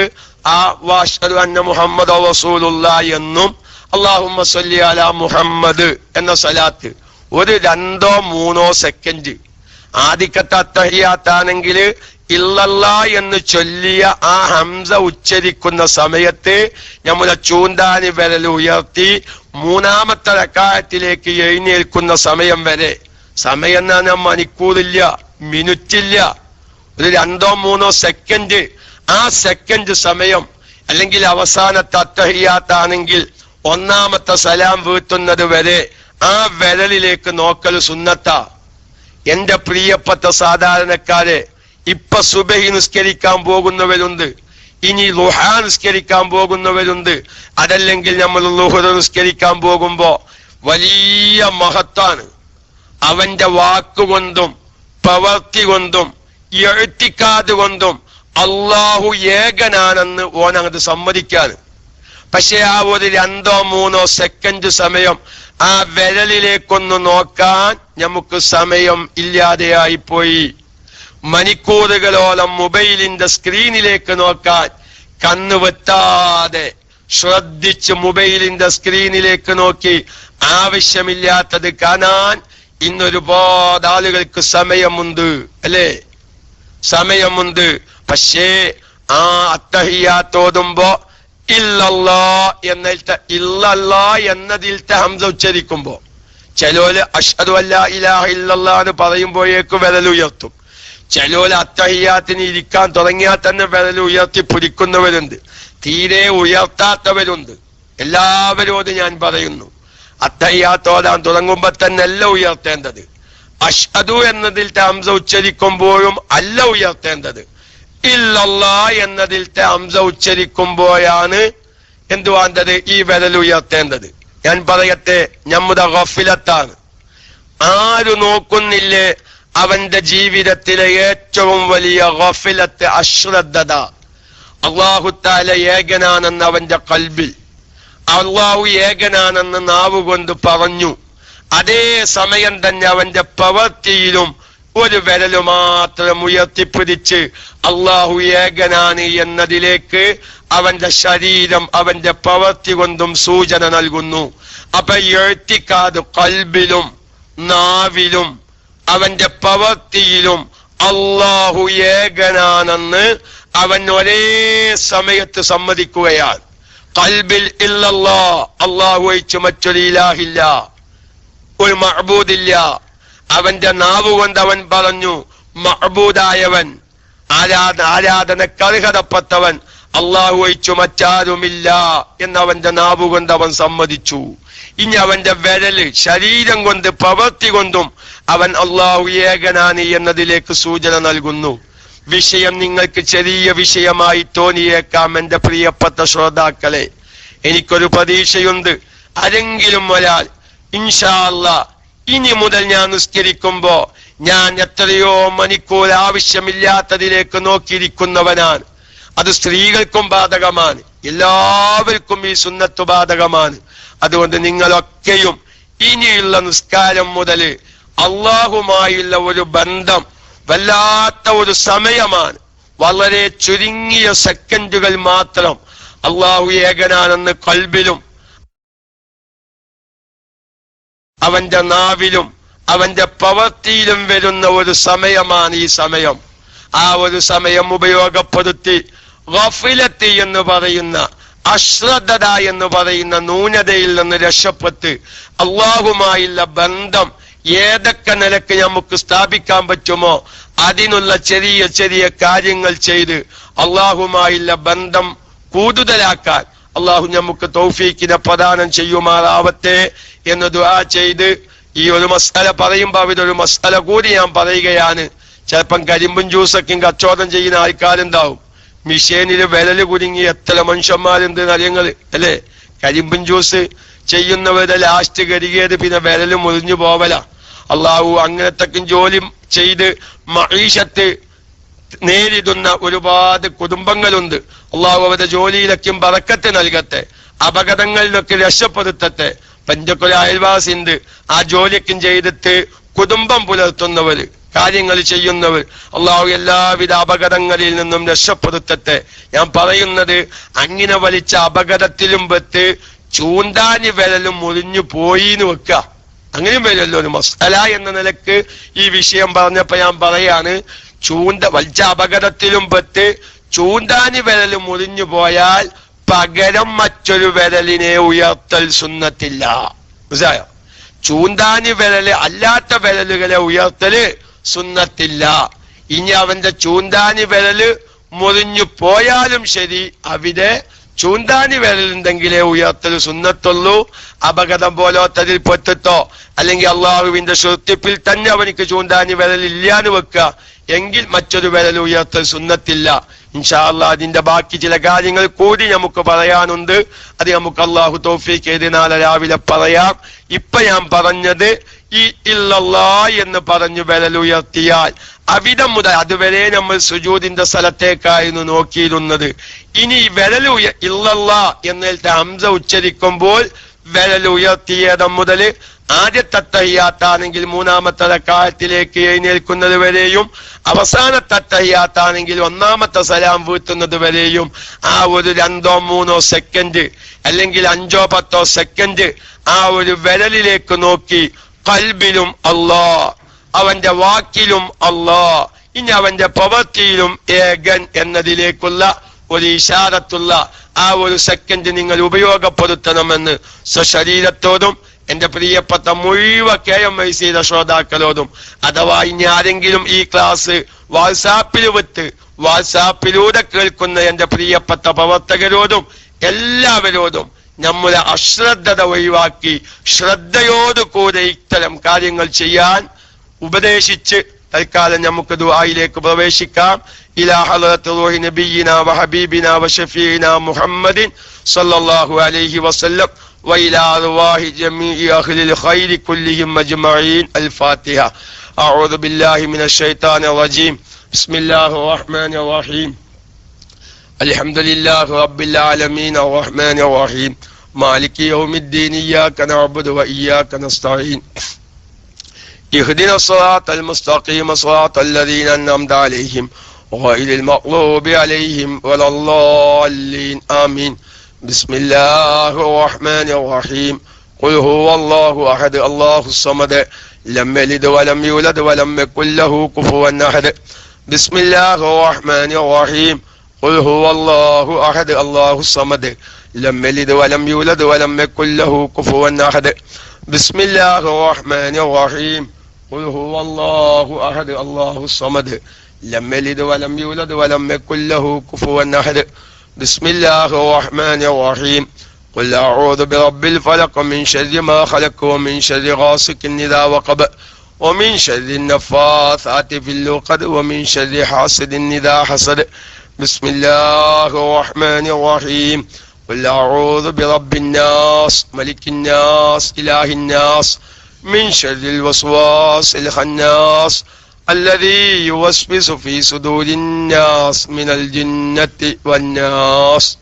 ആ വഅശ്ഹദു അന്ന മുഹമ്മദ റസൂലുള്ളാഹി എന്നും അല്ലാഹുമ്മ സ്വല്ലി അലാ മുഹമ്മദ് എന്ന സലാത്ത് ഒരു 2-3 സെക്കൻഡ്. ആദ്യത്തെ അത്തഹിയ്യാത്താണെങ്കിൽ ഇല്ലല്ലാ എന്ന് ചൊല്ലിയ ആ ഹംസ ഉച്ചരിക്കുന്ന സമയത്ത് നമ്മുടെ ചൂണ്ടാനി വിരൽ ഉയർത്തി മൂന്നാമത്തെ റക്അത്തിലേക്ക് എഴുന്നേൽക്കുന്ന സമയം വരെ, സമയം എന്ന് പറഞ്ഞാൽ മണിക്കൂറില്ല, മിനിറ്റില്ല, ഒരു 2-3 സെക്കൻഡ്. ആ സെക്കൻഡ് സമയം അല്ലെങ്കിൽ അവസാനത്തെ അത്തഹിയ്യാത്താണെങ്കിൽ ഒന്നാമത്തെ സലാം വീട്ടുന്നത് വരെ ആ വിരലിലേക്ക് നോക്കൽ സുന്നത്താ. എന്റെ പ്രിയപ്പെട്ട സാധാരണക്കാരെ, ഇപ്പൊ സുബഹി നിസ്കരിക്കാൻ പോകുന്നവരുണ്ട്, ഇനി ളുഹാ നിസ്കരിക്കാൻ പോകുന്നവരുണ്ട്, അതല്ലെങ്കിൽ നമ്മൾ ളുഹർ നിസ്കരിക്കാൻ പോകുമ്പോ വലിയ മഹത്താണ്. അവന്റെ വാക്കുകൊണ്ടും പ്രവർത്തി കൊണ്ടും ഇഅ്തിഖാദ് കൊണ്ടും അള്ളാഹു ഏകനാണെന്ന് ഓനത് സമ്മതിക്കാണ്. പക്ഷെ ആ ഒരു 2-3 സെക്കൻഡ് സമയം ആ വിരലിലേക്കൊന്ന് നോക്കാൻ നമുക്ക് സമയം ഇല്ലാതെയായിപ്പോയി. മണിക്കൂറുകളോളം മൊബൈലിന്റെ സ്ക്രീനിലേക്ക് നോക്കാൻ കണ്ണ് വെട്ടാതെ ശ്രദ്ധിച്ച് മൊബൈലിന്റെ സ്ക്രീനിലേക്ക് നോക്കി ആവശ്യമില്ലാത്തത് കാണാൻ ഇന്നൊരുപാട് ആളുകൾക്ക് സമയമുണ്ട്, അല്ലേ? സമയമുണ്ട്. പക്ഷേ ആ അത്തഹിയ്യാത്തോതുമ്പോ ഇല്ലല്ലാ എന്നതിലത്തെ ഹംസ ഉച്ചരിക്കുമ്പോ ചിലോല് അഷ്ഹദു അല്ലാ ഇലാഹ ഇല്ലല്ലാഹ് എന്ന് പറയുമ്പോഴേക്ക് വിരലുയർത്തും. ചിലോല് അത്തഹിയ്യാത്തിന് ഇരിക്കാൻ തുടങ്ങിയാൽ തന്നെ വിരൽ ഉയർത്തി പിടിക്കുന്നവരുണ്ട്, തീരെ ഉയർത്താത്തവരുണ്ട്. എല്ലാവരോടും ഞാൻ പറയുന്നു, അത്തഹിയ്യാത്തോതാൻ തുടങ്ങുമ്പോ തന്നെ അല്ല ഉയർത്തേണ്ടത്. അഷ്ഹദു എന്നതിലത്തെ ഹംസ ഉച്ചരിക്കുമ്പോഴും അല്ല ഉയർത്തേണ്ടത്. ഇല്ലല്ലാ എന്നതിലത്തെ ഹംസ ഉച്ചരിക്കുമ്പോഴാണ് എന്തു വേണ്ടത്? ഈ വിരൽ ഉയർത്തേണ്ടത്. ഞാൻ പറയട്ടെ, നമ്മുടെ ഗഫ്ലത്താണ്. ആര് നോക്കുന്നില്ലേ അവന്റെ ജീവിതത്തിലെ ഏറ്റവും വലിയ ഗഫ്ലത്ത്, അശ്രദ്ധത. അല്ലാഹു തആല ഏകനാണെന്ന് അവന്റെ ഖൽബിൽ, അല്ലാഹു ഏകനാണെന്ന് നാവുകൊണ്ട് പറഞ്ഞു, അതേ സമയം തന്നെ അവന്റെ പ്രവൃത്തിയിലും ഒരു വിരല് മാത്രം ഉയർത്തിപ്പിടിച്ച് അള്ളാഹു ഏകനാണ് എന്നതിലേക്ക് അവന്റെ ശരീരം അവന്റെ പ്രവൃത്തി കൊണ്ടും സൂചന നൽകുന്നു. അപ്പൊ ഇഅ്തിഖാദ് ഖൽബിലും നാവിലും അവന്റെ പ്രവൃത്തിയിലും അള്ളാഹു ഏകനാണെന്ന് അവൻ ഒരേ സമയത്ത് സമ്മതിക്കുകയാണ്. ഖൽബിൽ ഇല്ലല്ലാഹ്, അള്ളാഹു ഒഴിച്ച് മറ്റൊരു ഇലാഹില്ല. ഒരു മഅബൂദില്ല. അവന്റെ നാവ് കൊണ്ട് അവൻ പറഞ്ഞു മഅബൂദായവൻ, ആരാധനക്കർഹതപ്പെട്ടവൻ അള്ളാഹു ഒഴിച്ചു മറ്റാരുമില്ല എന്നവന്റെ നാവ് കൊണ്ട് അവൻ സമ്മതിച്ചു. ഇനി അവന്റെ വിരല് ശരീരം കൊണ്ട് പ്രവൃത്തി കൊണ്ടും അവൻ അള്ളാഹു ഏകനാണ് എന്നതിലേക്ക് സൂചന നൽകുന്നു. വിഷയം നിങ്ങൾക്ക് ചെറിയ വിഷയമായി തോന്നിയേക്കാം എന്റെ പ്രിയപ്പെട്ട ശ്രോതാക്കളെ. എനിക്കൊരു പ്രതീക്ഷയുണ്ട്, ആരെങ്കിലും ഒരാൾ ഇൻഷാ അല്ലാഹ് ഇനി മുതൽ ഞാൻ നിസ്കരിക്കുമ്പോ ഞാൻ എത്രയോ മണിക്കൂർ ആവശ്യമില്ലാത്തതിലേക്ക് നോക്കിയിരിക്കുന്നവനാണ്. അത് സ്ത്രീകൾക്കും ബാധകമാണ്, എല്ലാവർക്കും ഈ സുന്നത്ത് ബാധകമാണ്. അതുകൊണ്ട് നിങ്ങളൊക്കെയും ഇനിയുള്ള നിസ്കാരം മുതൽ അള്ളാഹുമായുള്ള ഒരു ബന്ധം വല്ലാത്ത ഒരു സമയമാണ്. വളരെ ചുരുങ്ങിയ സെക്കൻഡുകൾ മാത്രം അള്ളാഹു ഏകനാണെന്ന് ഖൽബിലും അവന്റെ നാവിലും അവന്റെ പ്രവൃത്തിയിലും വരുന്ന ഒരു സമയമാണ് ഈ സമയം. ആ ഒരു സമയം ഉപയോഗപ്പെടുത്തി ഗഫിലത്ത് എന്ന് പറയുന്ന, അശ്രദ്ധത എന്ന് പറയുന്ന ന്യൂനതയിൽ നിന്ന് രക്ഷപ്പെട്ട് അള്ളാഹുമായുള്ള ബന്ധം ഏതൊക്കെ നിലക്ക് നമുക്ക് സ്ഥാപിക്കാൻ പറ്റുമോ അതിനുള്ള ചെറിയ ചെറിയ കാര്യങ്ങൾ ചെയ്ത് അള്ളാഹുമായുള്ള ബന്ധം കൂടുതലാക്കാൻ അള്ളാഹു നമുക്ക് തൗഫീഖിനെ പ്രദാനം ചെയ്യുമാറാവട്ടെ എന്ന് ദുആ ചെയ്ത് ഈ ഒരു മസ്അല പറയുമ്പോ ഇതൊരു മസ്അല കൂടി ഞാൻ പറയുകയാണ്. ചിലപ്പം കരിമ്പും ജ്യൂസൊക്കെ കച്ചവടം ചെയ്യുന്ന ആൾക്കാരുണ്ടാവും. മിഷേനില് വിരല് കുരുങ്ങി എത്ര മനുഷ്യന്മാരുണ്ട് അറിയങ്ങള് അല്ലെ? കരിമ്പും ജ്യൂസ് ചെയ്യുന്നവരുടെ ലാസ്റ്റ് കരുകിയത് പിന്നെ വിരല് മുറിഞ്ഞു പോവല. അള്ളാഹു അങ്ങനത്തൊക്കെ ജോലി ചെയ്ത് മഈശത്ത് നേരിടുന്ന ഒരുപാട് കുടുംബങ്ങളുണ്ട്. അള്ളാഹു അവരുടെ ജോലിയിലൊക്കെ ബറക്കത്ത് നൽകട്ടെ, അപകടങ്ങളിലൊക്കെ രക്ഷപ്പെടുത്തട്ടെ. പഞ്ചക്കൊല അയൽവാസിണ്ട്, ആ ജോലിയൊക്കെ ചെയ്തിട്ട് കുടുംബം പുലർത്തുന്നവർ, കാര്യങ്ങൾ ചെയ്യുന്നവർ, അള്ളാഹു എല്ലാവിധ അപകടങ്ങളിൽ നിന്നും രക്ഷപ്പെടുത്തട്ടെ. ഞാൻ പറയുന്നത് അങ്ങനെ വലിച്ച അപകടത്തിലും പെട്ട് ചൂണ്ടാനി വിരലും മുറിഞ്ഞു പോയി എന്ന് വെക്ക, അങ്ങനെയും വരല്ലോ. ഒരു മസ്അല എന്ന നിലക്ക് ഈ വിഷയം പറഞ്ഞപ്പോ ഞാൻ പറയാണ്, വലിച്ച അപകടത്തിലും പെട്ട് ചൂണ്ടാനി വിരല് മുറിഞ്ഞു പോയാൽ പകരം മറ്റൊരു വിരലിനെ ഉയർത്തൽ സുന്നത്തില്ല. മനസ്സിലായോ? ചൂണ്ടാനി വിരല് അല്ലാത്ത വിരലുകളെ ഉയർത്തല് സുന്നത്തില്ല. ഇനി അവന്റെ ചൂണ്ടാനി വിരല് മുറിഞ്ഞു പോയാലും ശരി, അവിടെ ചൂണ്ടാനി വിരലുണ്ടെങ്കിലേ ഉയർത്തൽ സുന്നത്തുള്ളൂ. അപകടം പോലോത്തതിൽ പെട്ടിട്ടോ അല്ലെങ്കിൽ അള്ളാഹുവിന്റെ ശുദ്ധിപ്പിൽ തന്നെ അവനിക്ക് ചൂണ്ടാനി വിരൽ ഇല്ലാന്ന് വെക്കുക എങ്കിൽ മറ്റൊരു വിരൽ ഉയർത്തൽ സുന്നത്തില്ല. ഇൻഷാ അല്ലാഹ് അതിന്റെ ബാക്കി ചില കാര്യങ്ങൾ കൂടി നമുക്ക് പറയാനുണ്ട്. അത് നമുക്ക് അള്ളാഹു തൗഫീഖ് ചെയ്ത് നാളെ രാവിലെ പറയാം. ഇപ്പൊ ഞാൻ പറഞ്ഞത് ഈ ഇല്ലല്ലാഹ് എന്ന് പറഞ്ഞു വിരൽ ഉയർത്തിയാൽ അവിടം മുതൽ അതുവരെ നമ്മൾ സുജൂദിന്റെ സ്ഥലത്തേക്കായിരുന്നു നോക്കിയിരുന്നത്. ഇനി വിരൽ ഇല്ലല്ലാഹ് എന്നിട്ട് ഹംസ ഉച്ചരിക്കുമ്പോൾ വിരൽ ഉയർത്തിയതം മുതൽ ആദ്യത്തെ തഹ്ഹിയാത്താണെങ്കിൽ മൂന്നാമത്തെ റക്അത്തിലേക്ക് എഴുന്നേൽക്കുന്നത് വരെയും അവസാനത്തെ തഹ്ഹിയാത്താണെങ്കിൽ ഒന്നാമത്തെ സലാം വീട്ടുന്നത് വരെയും ആ ഒരു 2-3 സെക്കൻഡ് അല്ലെങ്കിൽ 5-10 സെക്കൻഡ് ആ ഒരു വിരലിലേക്ക് നോക്കി ഖൽബിലും അല്ലാഹ്, അവന്റെ വാക്കിലും അല്ലാഹ്, ഇനി അവന്റെ പ്രവൃത്തിയിലും ഏകൻ എന്നതിലേക്കുള്ള ഒരു ഇശാറത്തുള്ള ആ ഒരു സെക്കൻഡ് നിങ്ങൾ ഉപയോഗപ്പെടുത്തണമെന്ന് സ്വശരീരത്തോടും എന്റെ പ്രിയപ്പെട്ട മുഴുവൻ KMIC ശ്രോതാക്കളോടും, അഥവാ ഇനി ആരെങ്കിലും ഈ ക്ലാസ് വാട്സാപ്പിൽ വിട്ട് വാട്സാപ്പിലൂടെ കേൾക്കുന്ന എന്റെ പ്രിയപ്പെട്ട പ്രവർത്തകരോടും എല്ലാവരോടും നമ്മുടെ അശ്രദ്ധത ഒഴിവാക്കി ശ്രദ്ധയോടുകൂടെ ഇത്തരം കാര്യങ്ങൾ ചെയ്യാൻ ഉപദേശിച്ച് തൽക്കാലം നമുക്ക് ദുആയിലേക്ക് പ്രവേശിക്കാം. ഇലാ ഹളറത്തി റൂഹി നബിയിനാ വഹബീബിനാ വശഫീനാ മുഹമ്മദിൻ സല്ലല്ലാഹു അലൈഹി വസല്ലം وإلى أرواح جميع أهل الخير كلهم أجمعين. الفاتحة. أعوذ بالله من الشيطان الرجيم. بسم الله الرحمن الرحيم. الحمد لله رب العالمين الرحمن الرحيم مالك يوم الدين إياك نعبد وإياك نستعين اهدنا الصراط المستقيم صراط الذين أنعمت عليهم غير المغضوب عليهم ولا الضالين آمين. بسم الله الرحمن الرحيم. قل هو الله أحد الله الصمد لم يلد ولم يولد ولم يكن له كفوا أحد. بسم الله الرحمن الرحيم. قل هو الله أحد الله الصمد لم يلد ولم يولد ولم يكن له كفوا أحد. ബിസ്മില്ലാഹിർ റഹ്മാനിർ റഹീം ഖുൽ ഹുവല്ലാഹു അഹദ് അല്ലാഹുസ് സമദ് ലം യലിദ് വലം യൂലദ് വലം യകുൽ ലഹു കുഫുവൻ അഹദ് ബിസ്മില്ലാഹിർ റഹ്മാനിർ റഹീം ഖുൽ അഊദു ബിറബ്ബിൽ ഫലഖ് മിൻ ശർരി മാ ഖലഖ വമിൻ ശർരി ഗാസിഖിൻ ഇദാ വഖബ വമിൻ ശർരി النفاثات في العقد ومن شر حاسد إذا حسد بسم الله الرحمن الرحيم قل أعوذ برب الناس ملك الناس إله الناس من شر الوسواس الخناس الذي يوسوس في صدور الناس من الجنة والناس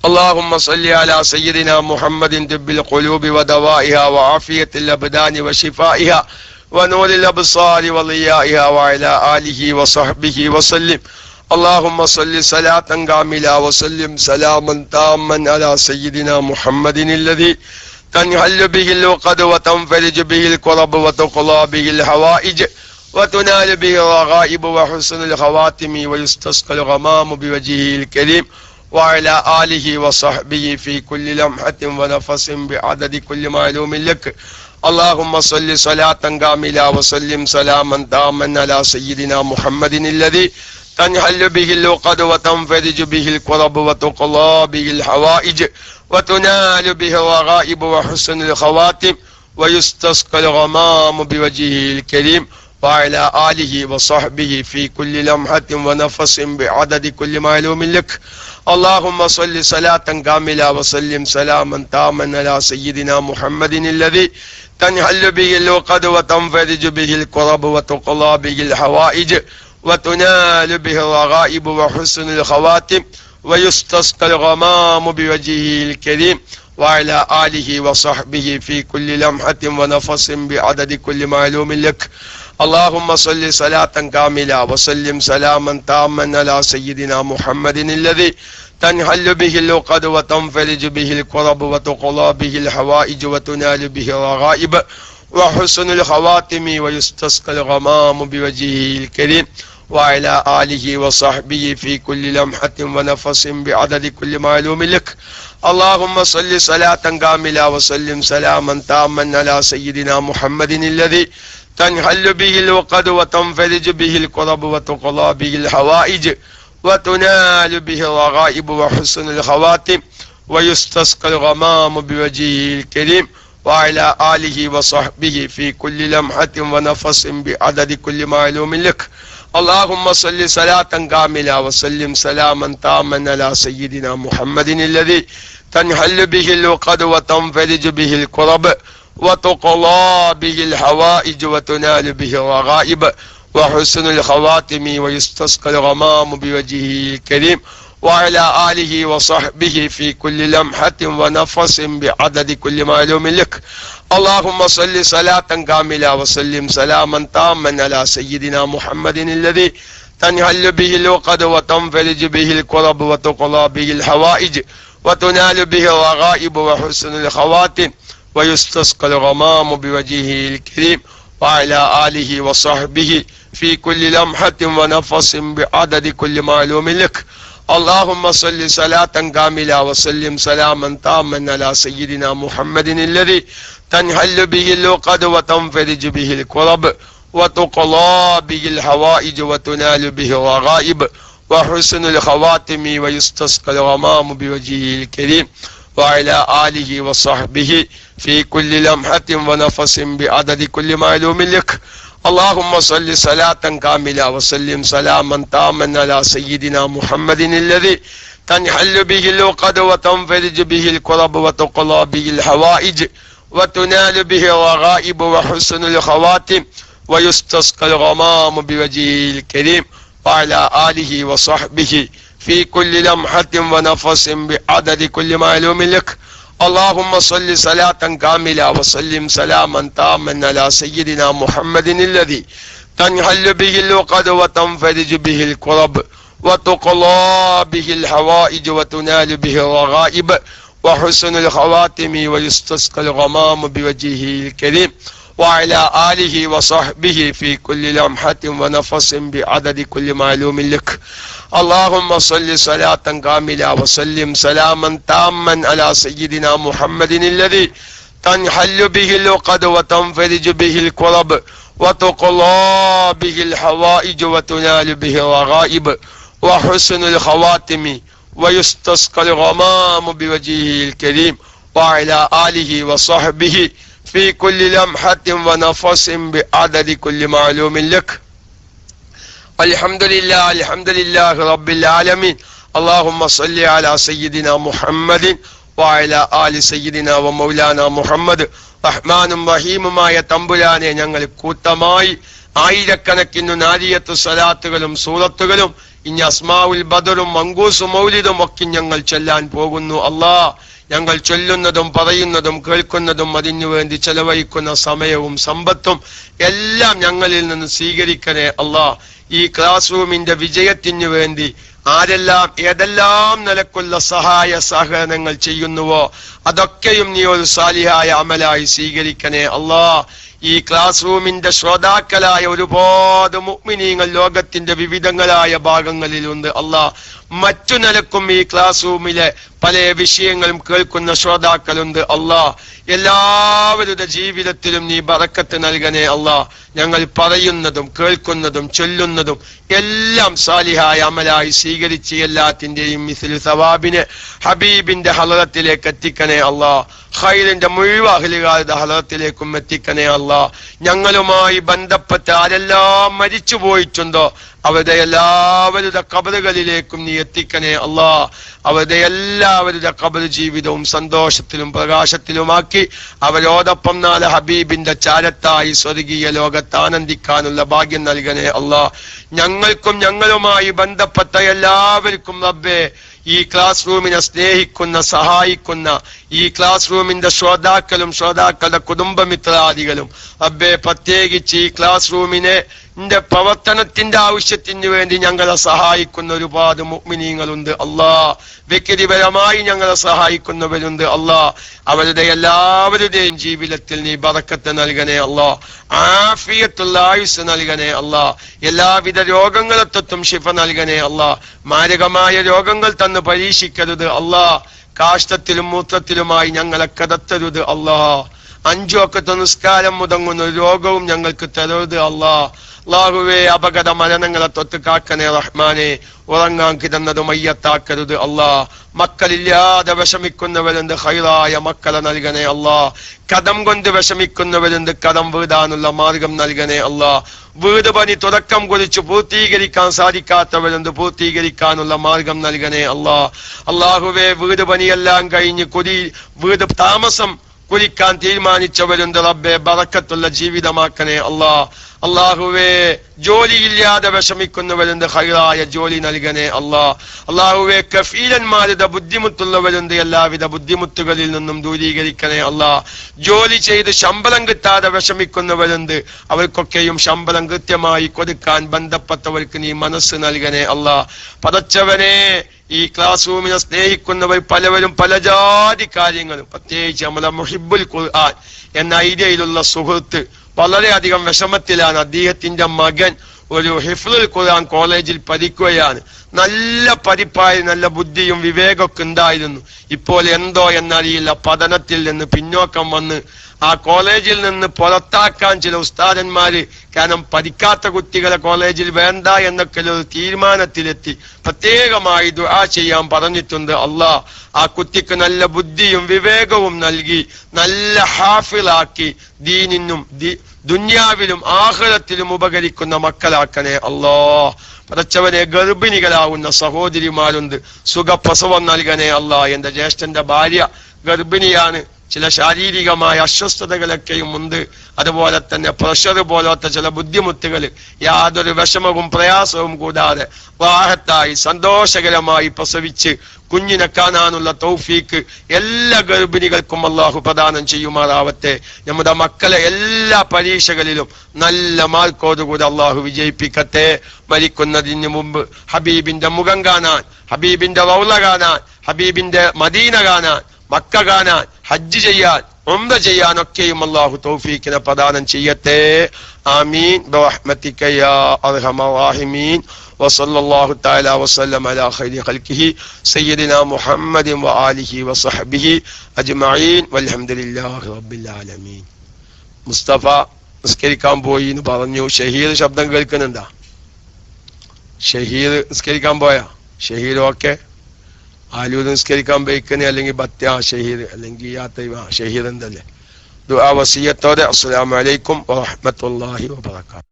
اللهم صل على سيدنا محمد طب القلوب ودوائها وعافية الأبدان وشفائها ونور الأبصار وضيائها وعلى آله وصحبه وسلم اللهم صل صلاة كاملة وسلم سلاما تاما على سيدنا محمد الذي تنحل به العقد وتنفرج به الكرب وتقضى به الحوائج وتنال به الرغائب وحسن الخواتم ويستسقى الغمام بوجهه الكريم وعلى آله وصحبه في كل لمحة ونفس بعدد كل معلوم لك اللهم صل صلاة كاملة وسلم سلاما تاما على سيدنا محمد الذي تنحل به العقد وتنفرج به الكرب وتقضى به الحوائج وتنال به الرغائب وحسن الخواتم ويستسقى الغمام بوجهه الكريم وعلى آله وصحبه في كل لمحة ونفس بعدد كل معلوم لك اللهم صل صلاة كاملة وسلم سلاما تاما على سيدنا محمد الذي تنحل به العقد وتنفرج به الكرب وتقضى به الحوائج وتنال به الرغائب وحسن الخواتم ويستسقى الغمام بوجهه الكريم وعلى آله وصحبه في كل لمحة ونفس بعدد كل معلوم لك اللهم صل صلاة كاملة وسلم سلاما تاما على سيدنا محمد الذي تنحل به العقد وتنفرج به الكرب وتقضى به الحوائج وتنال به الرغائب وحسن الخواتم ويستسقى الغمام بوجهه الكريم وعلى آله وصحبه في كل لمحة ونفس بعدد كل معلوم لك اللهم صل صلاة كاملة وسلم سلاما تاما على سيدنا محمد الذي تنحل به العقد وتنفرج به الكرب وتقضى به الحوائج وتنال به الرغائب وحسن الخواتم ويستسقى الغمام بوجهه الكريم وعلى آله وصحبه في كل لمحة ونفس بعدد كل معلوم لك اللهم صل صلاة كاملة وسلم سلاما تاما على سيدنا محمد الذي تنحل به العقد وتنفرج به الكرب وتقضى به الحوائج وتنال به الرغائب وحسن الخواتم ويستسقى الغمام بوجهه الكريم وعلى آله وصحبه في كل لمحة ونفس بعدد كل معلوم لك اللهم صل صلاة كاملة وسلم سلاما تاما على سيدنا محمد الذي تنحل به العقد وتنفرج به الكرب وتقضى به الحوائج وتنال به الرغائب وحسن الخواتم ويستسقى الغمام بوجهه الكريم وعلى آله وصحبه في كل لمحة ونفس بعدد كل معلوم لك اللهم صل صلاة كاملة وسلم سلاما تاما على سيدنا محمد الذي تنحل به العقد وتنفرج به الكرب وتقضى به الحوائج وتنال به الرغائب وحسن الخواتم ويستسقى الغمام بوجهه الكريم وعلى آله وصحبه في كل لمحة ونفس بعدد كل معلوم لك اللهم صل صلاة كاملة وسلم سلاما تاما على سيدنا محمد الذي تنحل به العقد وتنفرج به الكرب وتقضى به الحوائج وتنال به الرغائب وحسن الخواتم ويستسقى الغمام بوجهه الكريم وعلى آله وصحبه في كل لمحة ونفس بعدد كل معلوم لك اللهم صل صلاة كاملة وسلم سلاما تاما على سيدنا محمد الذي تنحل به العقد وتنفرج به الكرب وتقضى به الحوائج وتنال به الرغائب وحسن الخواتم ويستسقى الغمام بوجهه الكريم وعلى آله وصحبه في كل لمحة ونفس بعدد كل معلوم لك اللهم صل صلاة كاملة وسلم سلاما تاما على سيدنا محمد الذي تنحل به العقد وتنفرج به الكرب وتقضى به الحوائج وتنال به الرغائب وحسن الخواتم ويستسقى الغمام بوجهه الكريم وعلى آله وصحبه في كل لمحة ونفس بعدد كل معلوم لك. الحمد لله رب العالمين. اللهم صل على سيدنا محمد وعلى آل سيدنا ومولانا മുഹമ്മദ്. റഹ്മാനും റഹീമുമായ തമ്പുരാനെ, ഞങ്ങൾ കൂട്ടമായി ആയിരക്കണക്കിന് നാരിയത്ത് സ്വലാത്തുകളും സൂറത്തുകളും ഇനി അസ്മാഉൽ ബദറും മങ്കൂസ് മൗലിദും ഒക്കെ ഞങ്ങൾ ചൊല്ലാൻ പോകുന്നു. അല്ലാഹ്, ഞങ്ങൾ ചൊല്ലുന്നതും പറയുന്നതും കേൾക്കുന്നതും അതിനു വേണ്ടി ചെലവഴിക്കുന്ന സമയവും സമ്പത്തും എല്ലാം ഞങ്ങളിൽ നിന്ന് സ്വീകരിക്കണേ അല്ലാഹ്. ഈ ക്ലാസ് റൂമിന്റെ വിജയത്തിനു വേണ്ടി ആരെല്ലാം ഏതെല്ലാം നിലക്കുള്ള സഹായ സഹകരണങ്ങൾ ചെയ്യുന്നുവോ അതൊക്കെയും നീ ഒരു സാലിഹായ അമലായി സ്വീകരിക്കണേ അല്ലാഹ്. ഈ ക്ലാസ് റൂമിന്റെ ശ്രോതാക്കളായ ഒരുപാട് മുഅ്മിനീങ്ങൾ ലോകത്തിന്റെ വിവിധങ്ങളായ ഭാഗങ്ങളിലുണ്ട് അല്ലാഹ്. മറ്റു നിലക്കും ഈ ക്ലാസ് റൂമിലെ പല വിഷയങ്ങളും കേൾക്കുന്ന ശ്രോതാക്കളുണ്ട് അല്ലാഹ്. എല്ലാവരുടെ ജീവിതത്തിലും നീ ബറക്കത്ത് നൽകണേ അല്ലാഹ്. ഞങ്ങൾ പറയുന്നതും കേൾക്കുന്നതും ചൊല്ലുന്നതും എല്ലാം സാലിഹായ അമലായി സ്വീകരിച്ച് എല്ലാത്തിന്റെയും മിസ്ലു സവാബിനെ ഹബീബിന്റെ ഹളറത്തിലേക്ക് എത്തിക്കണേ അല്ലാഹ്. ഖൈറിന്റെ മുഴുവൻ അഹ്ലുകാരുടെ ഹളറത്തിലേക്കും എത്തിക്കണേ അല്ലാഹ്. ഞങ്ങളുമായി ബന്ധപ്പെട്ട ആരെല്ലാം മരിച്ചു പോയിട്ടുണ്ടോ അവരുടെ എല്ലാവരുടെ ഖബറുകളിലേക്കും നീ എത്തിക്കണേ അല്ലാഹ്. അവരുടെ എല്ലാവരുടെ ഖബർ ജീവിതവും സന്തോഷത്തിലും പ്രകാശത്തിലുമാക്കി അവരോടൊപ്പം നാളെ ഹബീബിന്റെ ചാരത്തായി സ്വർഗീയ ലോകത്ത് ആനന്ദിക്കാനുള്ള ഭാഗ്യം നൽകണേ അല്ലാഹ്. ഞങ്ങൾക്കും ഞങ്ങളുമായി ബന്ധപ്പെട്ട എല്ലാവർക്കും റബ്ബേ, ഈ ക്ലാസ് റൂമിനെ സ്നേഹിക്കുന്ന സഹായിക്കുന്ന ഈ ക്ലാസ് റൂമിന്റെ ശ്രോതാക്കളും ശ്രോതാക്കളുടെ കുടുംബമിത്രാദികളും റബ്ബേ, പ്രത്യേകിച്ച് ഈ ക്ലാസ് റൂമിനെ പ്രവർത്തനത്തിന്റെ ആവശ്യത്തിന് വേണ്ടി ഞങ്ങളെ സഹായിക്കുന്ന ഒരുപാട് മുഅ്മിനീങ്ങളുണ്ട് അല്ലാഹ്. വ്യക്തിപരമായി ഞങ്ങളെ സഹായിക്കുന്നവരുണ്ട് അല്ലാഹ്. അവരുടെ എല്ലാവരുടെയും ജീവിതത്തിൽ നീ ബറക്കത്ത് നൽകണേ അല്ലാഹ്. ആഫിയത്തുള്ള ആയുസ് നൽകണേ അല്ലാഹ്. എല്ലാവിധ രോഗങ്ങളെ തൊട്ടും ശിഫ നൽകണേ അല്ലാഹ്. മാരകമായ രോഗങ്ങൾ തന്ന് പരീക്ഷിക്കരുത് അല്ലാഹ്. കാഷ്ടത്തിലും മൂത്രത്തിലുമായി ഞങ്ങളെ കടത്തരുത് അല്ലാഹ്. 5 വഖ്ത് നിസ്കാരം മുടങ്ങുന്ന രോഗവും ഞങ്ങൾക്ക് തരരുത് അല്ലാഹ്. അല്ലാഹുവേ, അപകട മരണങ്ങളെ തൊട്ട് കാക്കണേ റഹ്മാനെ. ഉറങ്ങാൻ കിടന്നത് മയ്യത്താക്കരുത് അല്ലാഹ്. മക്കളില്ലാതെ വിഷമിക്കുന്നവരുണ്ട്, ഖൈറായ മക്കളെ നൽകണേ അല്ലാഹ്. കടം കൊണ്ട് വിഷമിക്കുന്നവരുണ്ട്, കടം വീടാനുള്ള മാർഗം നൽകണേ അല്ലാഹ്. വീട് പണി തുടക്കം കുറിച്ച് പൂർത്തീകരിക്കാൻ സാധിക്കാത്തവരുണ്ട്, പൂർത്തീകരിക്കാനുള്ള മാർഗം നൽകണേ അല്ലാഹ്. അല്ലാഹുവേ, വീട് പണിയെല്ലാം കഴിഞ്ഞ് വീട് താമസം കുറിക്കാൻ തീരുമാനിച്ചവരുണ്ട് റബ്ബേ, ബറക്കത്തുള്ള ജീവിതമാക്കണേ അല്ലാഹ്. അല്ലാഹുവേ, ജോലിയില്ലാതെ വിഷമിക്കുന്നവരുണ്ട്, ഖൈറായ ജോലി നൽകണേ അല്ലാഹ്. അല്ലാഹുവേ, കഫീലന്മാരുടെ ബുദ്ധിമുട്ടുള്ളവരുണ്ട്, എല്ലാവിധ ബുദ്ധിമുട്ടുകളിൽ നിന്നും ദൂരീകരിക്കണേ അല്ലാഹ്. ജോലി ചെയ്ത് ശമ്പളം കിട്ടാതെ വിഷമിക്കുന്നവരുണ്ട്, അവർക്കൊക്കെയും ശമ്പളം കൃത്യമായി കൊടുക്കാൻ ബന്ധപ്പെട്ടവർക്ക് നീ മനസ്സ് നൽകണേ അല്ലാഹ്. പടച്ചവനെ, ഈ ക്ലാസ് റൂമിനെ സ്നേഹിക്കുന്നവർ പലവരും പല ജാതി കാര്യങ്ങളും, പ്രത്യേകിച്ച് നമ്മളെ മുഹിബ്ബുൽ ഖുർആൻ എന്ന ഐഡിയയിലുള്ള സുഹൃത്ത് വളരെയധികം വിഷമത്തിലാണ്. അദ്ദേഹത്തിന്റെ മകൻ ഒരു ഹിഫ്ളുൽ ഖുർആൻ കോളേജിൽ പഠിക്കുകയാണ്. നല്ല പഠിപ്പായി നല്ല ബുദ്ധിയും വിവേകമൊക്കെ ഉണ്ടായിരുന്നു. ഇപ്പോൾ എന്തോ എന്നറിയില്ല, പഠനത്തിൽ നിന്ന് പിന്നോക്കം വന്ന് ആ കോളേജിൽ നിന്ന് പുറത്താക്കാൻ ചില ഉസ്താദന്മാര്, കാരണം പഠിക്കാത്ത കുട്ടികളെ കോളേജിൽ വേണ്ട എന്നൊക്കെ ഒരു തീരുമാനത്തിലെത്തി. പ്രത്യേകമായി ദുആ ചെയ്യാൻ പറഞ്ഞിട്ടുണ്ട് അല്ലാഹ്. ആ കുട്ടിക്ക് നല്ല ബുദ്ധിയും വിവേകവും നൽകി നല്ല ഹാഫിളാക്കി ദീനിനും ദുനിയാവിലും ആഖിറത്തിലും ഉപകരിക്കുന്ന മക്കളാക്കണേ അല്ലാഹ്. പടച്ചവനെ, ഗർഭിണികളാവുന്ന സഹോദരിമാരുണ്ട്, സുഖപ്രസവം നൽകണേ അല്ലാഹ്. എന്റെ ജ്യേഷ്ഠന്റെ ഭാര്യ ഗർഭിണിയാണ്. ചില ശാരീരികമായ അസ്വസ്ഥതകളൊക്കെയും ഉണ്ട്. അതുപോലെ തന്നെ പ്രഷർ പോലത്തെ ചില ബുദ്ധിമുട്ടുകൾ യാതൊരു വിഷമവും പ്രയാസവും കൂടാതെ റാഹത്തായി സന്തോഷകരമായി പ്രസവിച്ച് കുഞ്ഞിനെ കാണാനുള്ള തൗഫീക്ക് എല്ലാ ഗർഭിണികൾക്കും അല്ലാഹു പ്രദാനം ചെയ്യുമാറാവട്ടെ. നമ്മുടെ മക്കളെ എല്ലാ പരീക്ഷകളിലും നല്ല മാർക്കോടുകൂടി അല്ലാഹു വിജയിപ്പിക്കട്ടെ. മരിക്കുന്നതിന് മുമ്പ് ഹബീബിന്റെ മുഖം കാണാൻ, ഹബീബിന്റെ റൗള കാണാൻ, ഹബീബിന്റെ മദീന കാണാൻ, മക്ക കാണാൻ, ഹജ്ജ് ചെയ്യാൻ ഉംറ ചെയ്യാനൊക്കെയും അല്ലാഹു തൗഫീഖിനെ പ്രദാനം ചെയ്യട്ടെ. ആമീൻ ബിറഹ്മതിക യാ അർഹമർ റഹീമീൻ. വസല്ലല്ലാഹു തആല വസല്ലം അലാ ഖൈരി ഖൽഖിഹി സയ്യിദിനാ മുഹമ്മദിൻ വആലിഹി വസഹ്ബിഹി അജ്മഈൻ വൽഹംദുലില്ലാഹി റബ്ബിൽ ആലമീൻ. മുസ്തഫ നിസ്കരിക്കാൻ പോയി എന്ന് പറഞ്ഞു. ഷഹീർ ശബ്ദം കേൾക്കുന്നുണ്ടാ? ഷഹീർ നിസ്കരിക്കാൻ പോയാ? ഷഹീർ ഓക്കെ. ആലൂർ നിസ്കരിക്കാൻ പോയിക്കണേ അല്ലെങ്കിൽ ബത്യ ഷഹീർ അല്ലെങ്കിൽ ഷഹീർ എന്തല്ലേ? ദുആ വസിയത്തോടെ അസ്സലാമു അലൈക്കും വറഹ്മത്തുള്ളാഹി വബറകാതുഹു.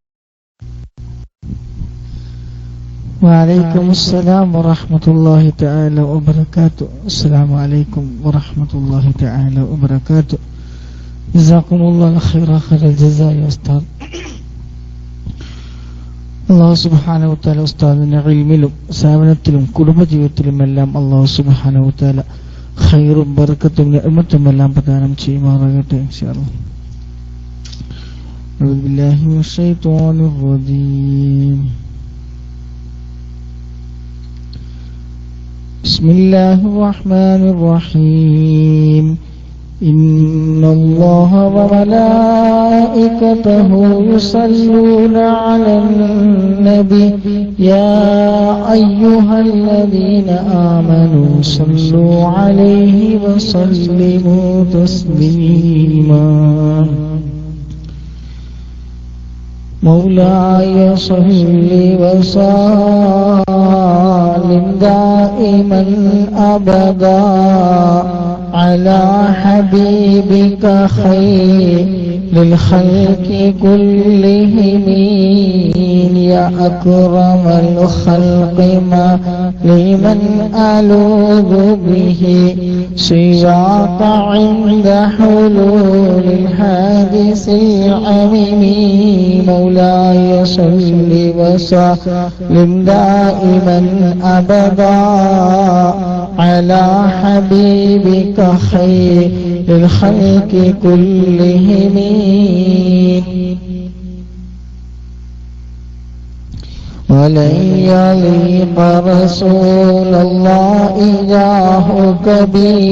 وعليكم السلام ورحمة الله تعالى وبركاته. السلام عليكم ورحمة الله تعالى وبركاته. جزاكم الله خير الجزاء يا أستاذ. അള്ളാഹു സുബ്ഹാനഹു വതആല ഉസ്താദിന്റെ ഇൽമിലും സേവനത്തിലും കുടുംബജീവിതത്തിലും എല്ലാം അള്ളാഹു സുബ്ഹാനഹു വതആല ഖൈറും ബർക്കത്തും നിഅമത്തും എല്ലാം പ്രദാനം ചെയ്യുമാറാകട്ടെ ഇൻഷാ അല്ലാഹ്. അഊദു ബില്ലാഹി മിനശ് ശൈത്വാനിർ റജീം. ബിസ്മില്ലാഹിർ റഹ്മാനിർ റഹീം. إن الله وملائكته يصلون على النبي يا أيها الذين آمنوا صلوا عليه وسلموا تسليما. مولاي صل وسلم دائما أبدا على حبيبك خير للخلق كلهم يا أكرم الخلق ما لمن ألوذ به سواك عند حلول الحادث العميم. مولاي صل وسلم دائما أبدا على حبيبك خير الخلق كلهم. ولن يليق رسول الله إلهك به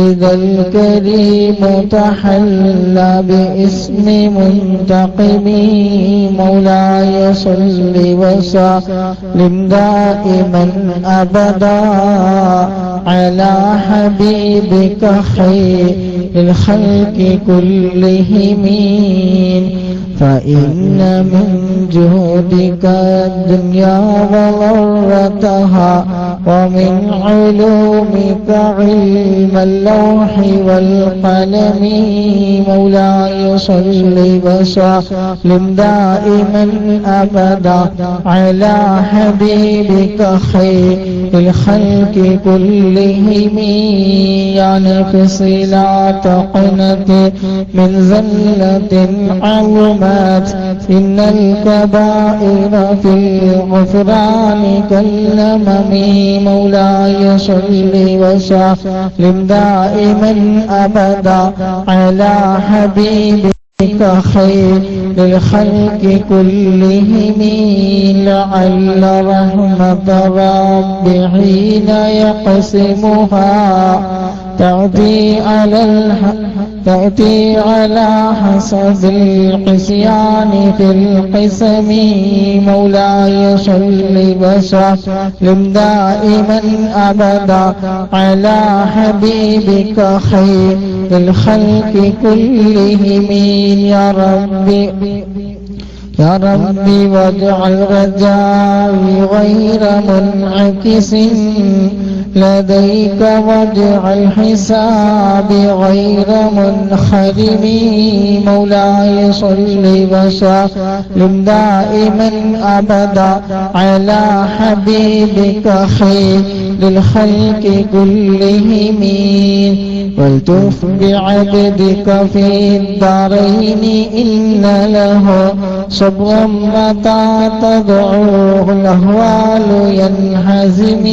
إذا الكريم تحلى باسم منتقم. مولاي صل وسلم دائما أبدا على حبيبك خير الخلق كلهم. فإن من جودك الدنيا وضرتها ومن علومك علم اللوح والقلم. مولاي صل وسلم دائما أبدا على حبيبك خير الخلق كلهم. يا نفس لا تقنطي من زلة عظمت إن الكبائر في الغفران كالأمم. مولاي صل وسلم دائما أبدا على حبيبك خير للخلق كلهم. لعل رحمة رب حين يقسمها تأتي على حسب القسيان في القسم. مولاي صل وسلم دائما أبدا على حبيبك خير الخلق كلهم. يا ربي واجعل رجائي غير منعكس لديك واجعل حسابي غير منخرم. مولاي صل وسلم دائما أبدا على حبيبك خير للخلق كلهم. والتف بعبدك في الدارين إن له صبرا متى تدعوه الأهوال ينهزم.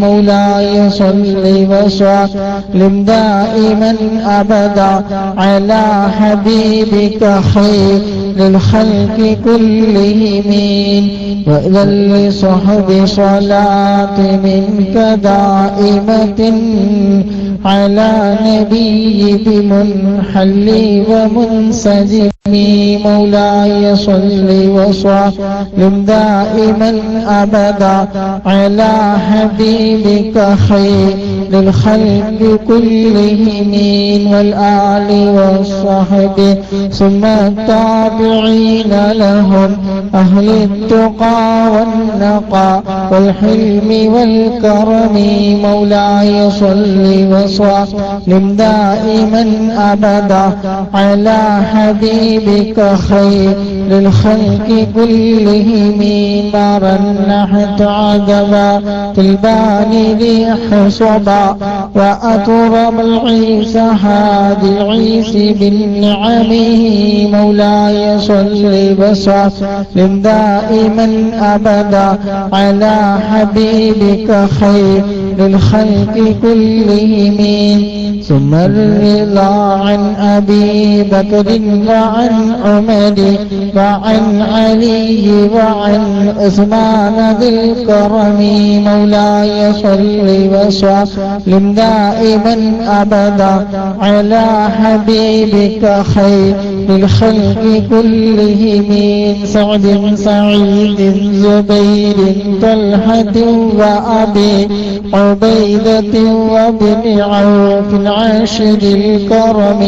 مولاي مولاي صل وسلم دائما أبدا على حبيبك خير للخلق كلهم وإلى الصحب صلاة منك دائمة على نبي بمنحل ومنسجم مولاي صل وسلم دائما أبدا على حبيبك خير للخلق كلهم والآل والصحب ثم التابعين لهم أهل التقى والنقى والحلم والكرم مولاي صل وسلم دائما أبدا على حبيبك خير للخلق كلهم نارا نحت عذبا البان ريح صبا وأترب العيسى هادي العيس بالنعم مولاي صل وسلم دائما أبدا على حبيبك خير للخلق كلهم ثم الرضا عن أبي بكر وعن عمر وعن علي وعن عثمان ذي الكرم مولاي صل وسلم دائما أبدا على حبيبك خير للخلق كلهم سعد سعيد زبير طلحة وأبي عبيدة وابن عوف عاشر الكرم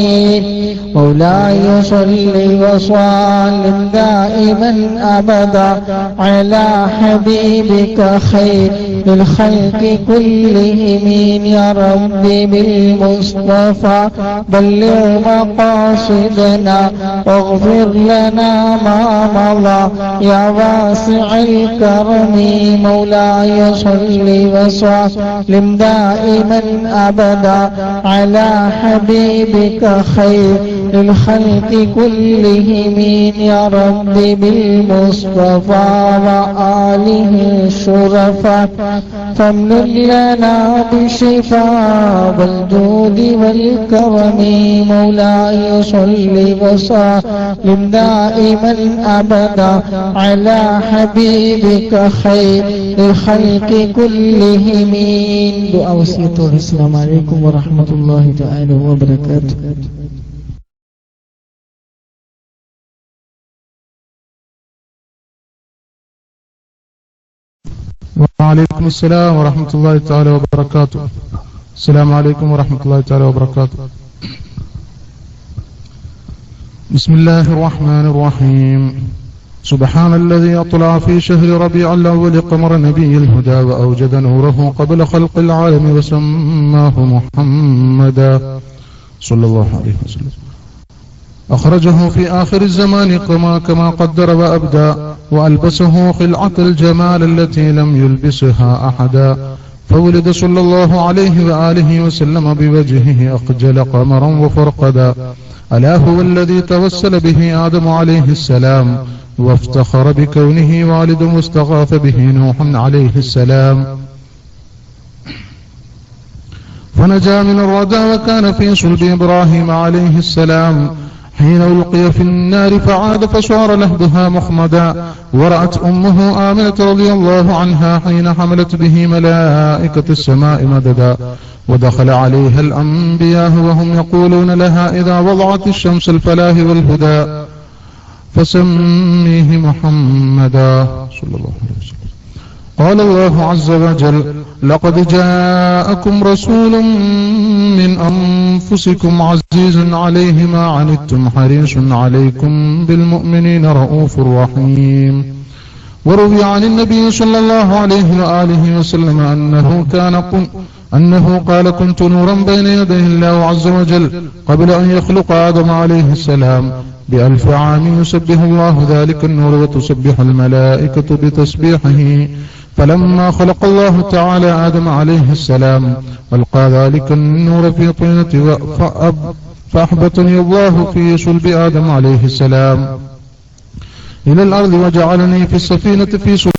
مولاي صل وسلم دائما أبدا على حبيبك خير للخلق كلهم يا ربي بالمصطفى بلغ مقاصدنا واغفر لنا ما مضى يا واسع الكرم مولاي صل وسلم دائما أبدا على حبيبك خير للخلق كلهم يا ربي بالمصطفى وآله الشرفاء فامنن لنا بالشفاء والجود والكرم مولاي صل وسلم دائما أبدا على حبيبك خير للخلق كلهم دعاء وصية السلام عليكم ورحمة الله تعالى وبركاته. وعليكم السلام ورحمة الله تعالى وبركاته. السلام عليكم ورحمة الله تعالى وبركاته. بسم الله الرحمن الرحيم. سبحان الذي أطلع في شهر ربيع الأول قمر نبي الهدى وأوجد نوره قبل خلق العالم وسماه محمدا صلى الله عليه وسلم. أخرجه في آخر الزمان كما قدر وأبدى وألبسه خلعة الجمال التي لم يلبسها أحدا فولد صلى الله عليه وآله وسلم بوجهه أخجل قمرا وفرقدا ألا هو الذي توسل به آدم عليه السلام وافتخر بكونه والد واستغاث به نوح عليه السلام فنجا من الردى وكان في صلب إبراهيم عليه السلام حين ألقي في النار فعاد فصار لهبها مخمدا ورأت أمه آمنة رضي الله عنها حين حملت به ملائكة السماء مددا ودخل عليها الأنبياء وهم يقولون لها إذا وضعت الشمس الفلاح والهدى فسميه محمدا صلى الله عليه وسلم. قال الله عز وجل لقد جاءكم رسول من أنفسكم عزيز عليه ما عنتم حريص عليكم بالمؤمنين رؤوف رحيم. وروي عن النبي صلى الله عليه وآله وسلم أنه قال كنت نورا بين يدي الله عز وجل قبل أن يخلق آدم عليه السلام ب1000 عام يسبح الله ذلك النور وتسبح الملائكة بتسبيحه فلما خلق الله تعالى آدم عليه السلام ألقى ذلك النور في طينة فأحبطني الله في صلب آدم عليه السلام إلى الأرض وجعلني في السفينة في صلب